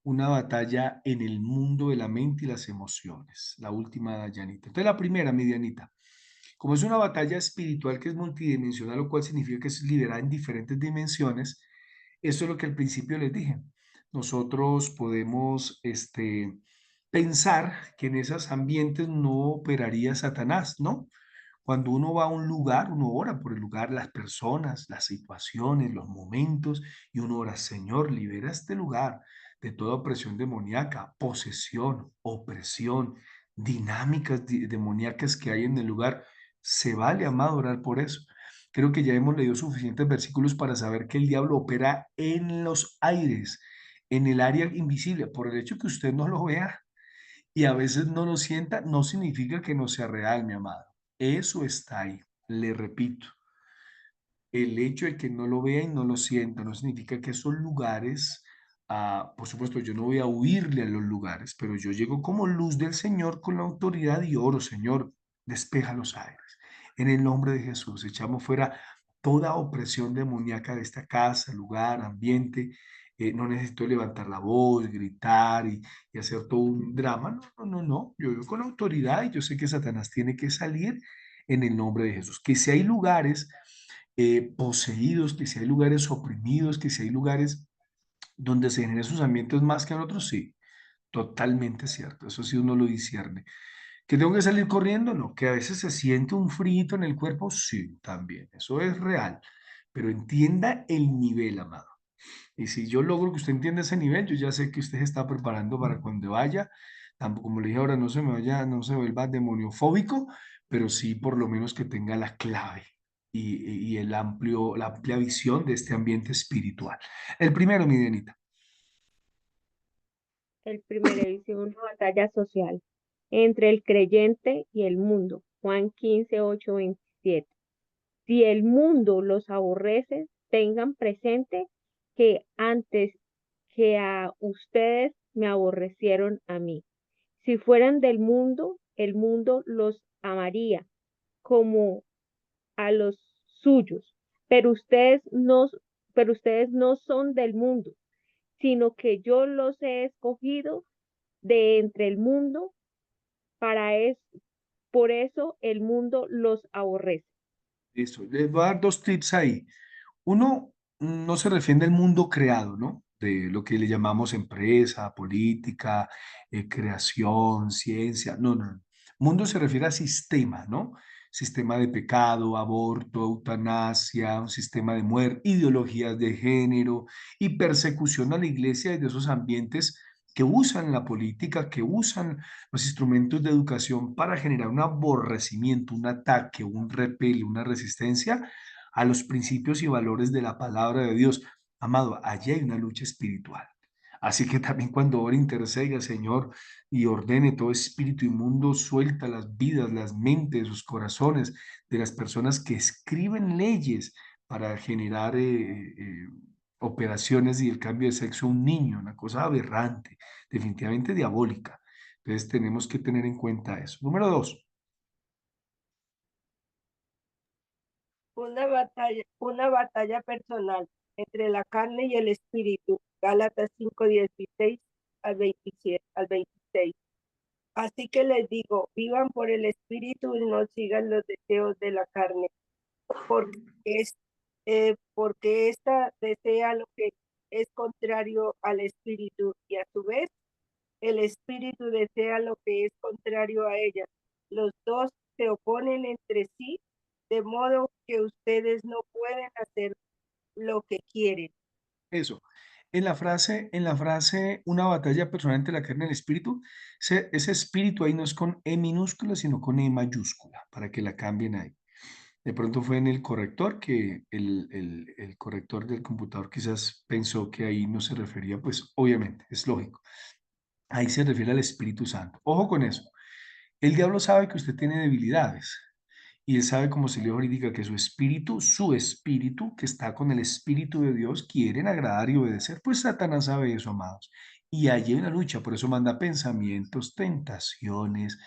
Una batalla en el mundo de la mente y las emociones. La última, Dayanita. Entonces, la primera, mi Dianita. Como es una batalla espiritual que es multidimensional, lo cual significa que es liberada en diferentes dimensiones, eso es lo que al principio les dije. Nosotros podemos pensar que en esos ambientes no operaría Satanás, ¿no? Cuando uno va a un lugar, uno ora por el lugar, las personas, las situaciones, los momentos, y uno ora, Señor, libera este lugar de toda opresión demoníaca, posesión, opresión, dinámicas demoníacas que hay en el lugar. Se vale, amado, orar por eso. Creo que ya hemos leído suficientes versículos para saber que el diablo opera en los aires, en el área invisible. Por el hecho que usted no lo vea y a veces no lo sienta, no significa que no sea real, mi amado. Eso está ahí. Le repito, el hecho de que no lo vea y no lo sienta no significa que esos lugares por supuesto, yo no voy a huirle a los lugares, pero yo llego como luz del Señor con la autoridad y oro, Señor, despeja los aires. En el nombre de Jesús, echamos fuera toda opresión demoníaca de esta casa, lugar, ambiente. No necesito levantar la voz, gritar y hacer todo un drama. No, no, no, no. Yo vivo con autoridad y yo sé que Satanás tiene que salir en el nombre de Jesús. Que si hay lugares poseídos, que si hay lugares oprimidos, que si hay lugares donde se generan esos ambientes más que en otros, sí, totalmente cierto. Eso sí uno lo discierne. ¿Que tengo que salir corriendo? No. ¿Que a veces se siente un frío en el cuerpo? Sí, también. Eso es real. Pero entienda el nivel, amado. Y si yo logro que usted entienda ese nivel, yo ya sé que usted se está preparando para cuando vaya. Tampoco, como le dije ahora, no se me vaya, no se vuelva demoniofóbico, pero sí por lo menos que tenga la clave y la amplia visión de este ambiente espiritual. El primero, mi Denita. El primero dice una batalla social entre el creyente y el mundo. Juan 15, 8, 27. Si el mundo los aborrece, tengan presente que antes que a ustedes me aborrecieron a mí. Si fueran del mundo, el mundo los amaría como a los suyos, pero ustedes no son del mundo, sino que yo los he escogido de entre el mundo, por eso el mundo los aborrece. Listo. Les voy a dar dos tips ahí. Uno, no se refiere al mundo creado, ¿no? De lo que le llamamos empresa, política, creación, ciencia. No, no, no. Mundo se refiere a sistema, ¿no? Sistema de pecado, aborto, eutanasia, un sistema de muerte, ideologías de género y persecución a la iglesia y de esos ambientes que usan la política, que usan los instrumentos de educación para generar un aborrecimiento, un ataque, un repele, una resistencia a los principios y valores de la palabra de Dios. Amado, allí hay una lucha espiritual. Así que también cuando ore, interceda, Señor, y ordene todo espíritu inmundo, suelta las vidas, las mentes, los corazones de las personas que escriben leyes para generar operaciones y el cambio de sexo a un niño, una cosa aberrante, definitivamente diabólica. Entonces tenemos que tener en cuenta eso. Número 2. Una batalla personal entre la carne y el espíritu. Gálatas 5:16 al 26. Así que les digo, vivan por el espíritu y no sigan los deseos de la carne, porque esta desea lo que es contrario al espíritu y a su vez el espíritu desea lo que es contrario a ella. Los dos se oponen entre sí, de modo que ustedes no pueden hacer lo que quieren. Eso. En la frase, una batalla personal entre la carne y el espíritu, ese espíritu ahí no es con E minúscula, sino con E mayúscula, para que la cambien ahí. De pronto fue en el corrector que el corrector del computador quizás pensó que ahí no se refería, pues obviamente, es lógico. Ahí se refiere al Espíritu Santo. Ojo con eso. El diablo sabe que usted tiene debilidades y él sabe, como se le indica, que su espíritu, que está con el Espíritu de Dios, quieren agradar y obedecer. Pues Satanás sabe eso, amados. Y allí hay una lucha, por eso manda pensamientos, tentaciones,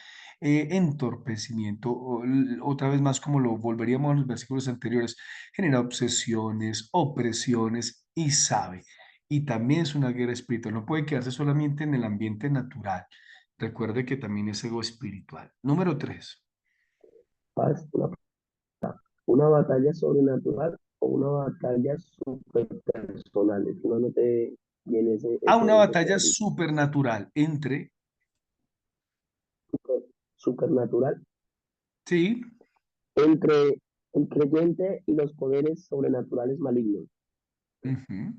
entorpecimiento, otra vez más como lo volveríamos a los versículos anteriores, genera obsesiones, opresiones y sabe. Y también es una guerra espiritual, no puede quedarse solamente en el ambiente natural. Recuerde que también es ego espiritual. Número 3. Paz, una batalla sobrenatural o una batalla superpersonal. Es que no te viene Una ese batalla término. supernatural entre, Supernatural sí, entre el creyente y los poderes sobrenaturales malignos. ujú,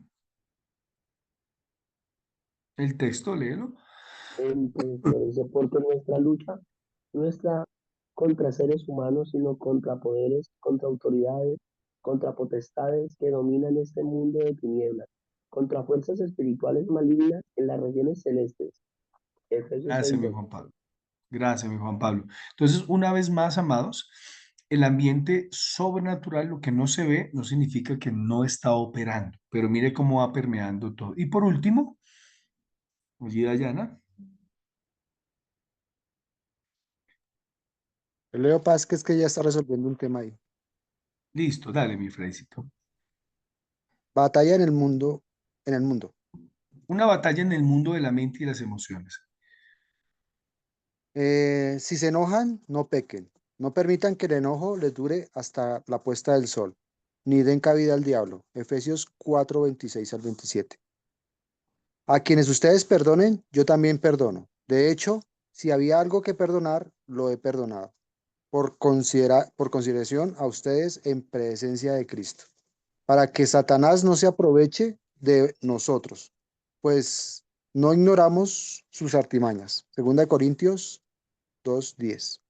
el texto, léelo. Entonces, dice, porque nuestra lucha no está contra seres humanos, sino contra poderes, contra autoridades, contra potestades que dominan este mundo de tinieblas, contra fuerzas espirituales malignas en las regiones celestes. Efesios Gracias, mi 6:2. Juan Pablo. Gracias, mi Juan Pablo. Entonces, una vez más, amados, El ambiente sobrenatural, lo que no se ve, no significa que no está operando, pero mire cómo va permeando todo. Y por último, oye, Dayana. Leo Paz, que es que ya está resolviendo un tema ahí. Listo, dale, mi Freicito. Batalla en el mundo, Una batalla en el mundo de la mente y las emociones. Si se enojan, no pequen. No permitan que el enojo les dure hasta la puesta del sol, ni den cabida al diablo. Efesios 4, 26 al 27. A quienes ustedes perdonen, yo también perdono. De hecho, si había algo que perdonar, lo he perdonado, por consideración a ustedes en presencia de Cristo, para que Satanás no se aproveche de nosotros, pues no ignoramos sus artimañas. 2 Corintios 2:10.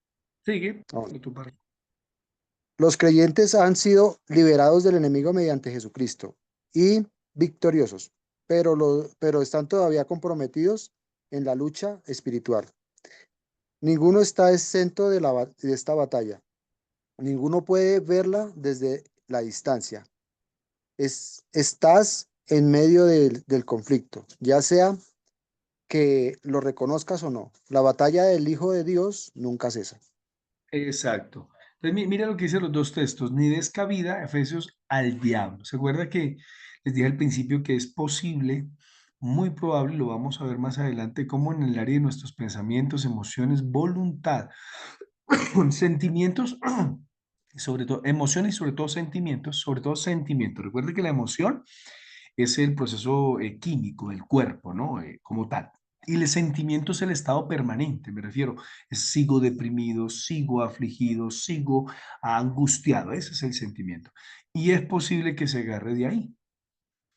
Sigue. Ahora, Tu parte. los creyentes han sido liberados del enemigo mediante Jesucristo y victoriosos, pero están todavía comprometidos en la lucha espiritual. Ninguno está exento de esta batalla. Ninguno puede verla desde la distancia. Estás en medio del conflicto, ya sea que lo reconozcas o no. La batalla del Hijo de Dios nunca cesa. Exacto. Entonces, mira lo que dicen los dos textos. Ni des cabida, Efesios, al diablo. ¿Se acuerda que les dije al principio que es posible, muy probable, lo vamos a ver más adelante, como en el área de nuestros pensamientos, emociones, voluntad, sentimientos, sobre todo emociones y sobre todo sentimientos. Recuerde que la emoción es el proceso químico del cuerpo, ¿no? Como tal. Y el sentimiento es el estado permanente, me refiero, sigo deprimido, sigo afligido, sigo angustiado, ese es el sentimiento. Y es posible que se agarre de ahí.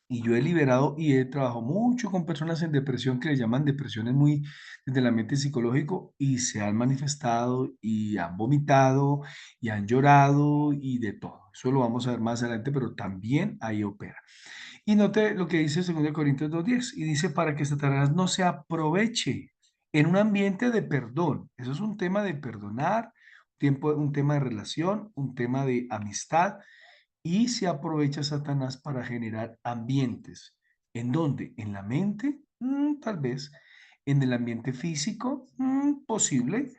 Y yo he liberado y he trabajado mucho con personas en depresión que le llaman depresiones muy desde el ambiente psicológico y se han manifestado y han vomitado y han llorado y de todo. Eso lo vamos a ver más adelante, pero también ahí opera. Y note lo que dice 2 Corintios 2:10 y dice para que Satanás no se aproveche en un ambiente de perdón. Eso es un tema de perdonar, un tema de relación, un tema de amistad y se aprovecha Satanás para generar ambientes. ¿En dónde? ¿En la mente? Tal vez. ¿En el ambiente físico? Posible.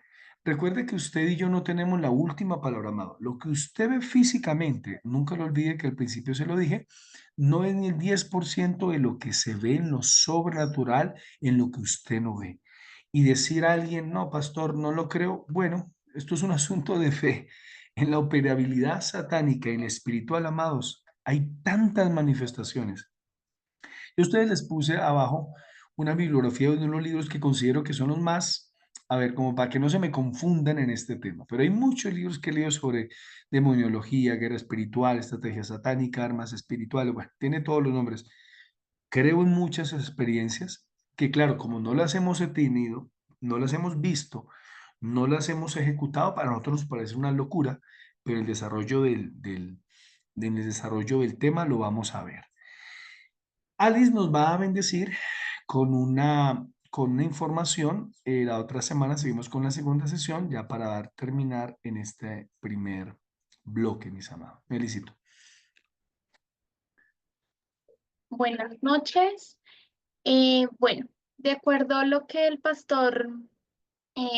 Recuerde que usted y yo no tenemos la última palabra, amado. Lo que usted ve físicamente, nunca lo olvide que al principio se lo dije, no es ni el 10% de lo que se ve en lo sobrenatural, en lo que usted no ve. Y decir a alguien, no, pastor, no lo creo, bueno, esto es un asunto de fe. En la operabilidad satánica y en la espiritual, amados, hay tantas manifestaciones. Yo a ustedes les puse abajo una bibliografía de unos libros que considero que son los más, a ver, como para que no se me confundan en este tema, pero hay muchos libros que he leído sobre demoniología, guerra espiritual, estrategia satánica, armas espirituales, bueno, tiene todos los nombres. Creo en muchas experiencias que, claro, como no las hemos tenido, no las hemos visto, no las hemos ejecutado, para nosotros nos parece una locura, pero el desarrollo en el desarrollo del tema lo vamos a ver. Alice nos va a bendecir con una información. La otra semana seguimos con la segunda sesión, ya para terminar en este primer bloque, mis amados. Felicito. Buenas noches. Bueno, de acuerdo a lo que el pastor,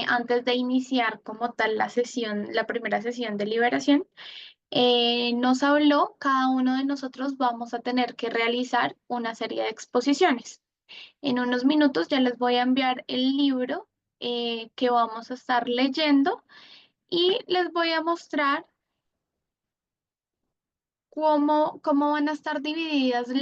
antes de iniciar como tal la sesión, la primera sesión de liberación, nos habló, cada uno de nosotros vamos a tener que realizar una serie de exposiciones. En unos minutos ya les voy a enviar el libro que vamos a estar leyendo y les voy a mostrar cómo van a estar divididas las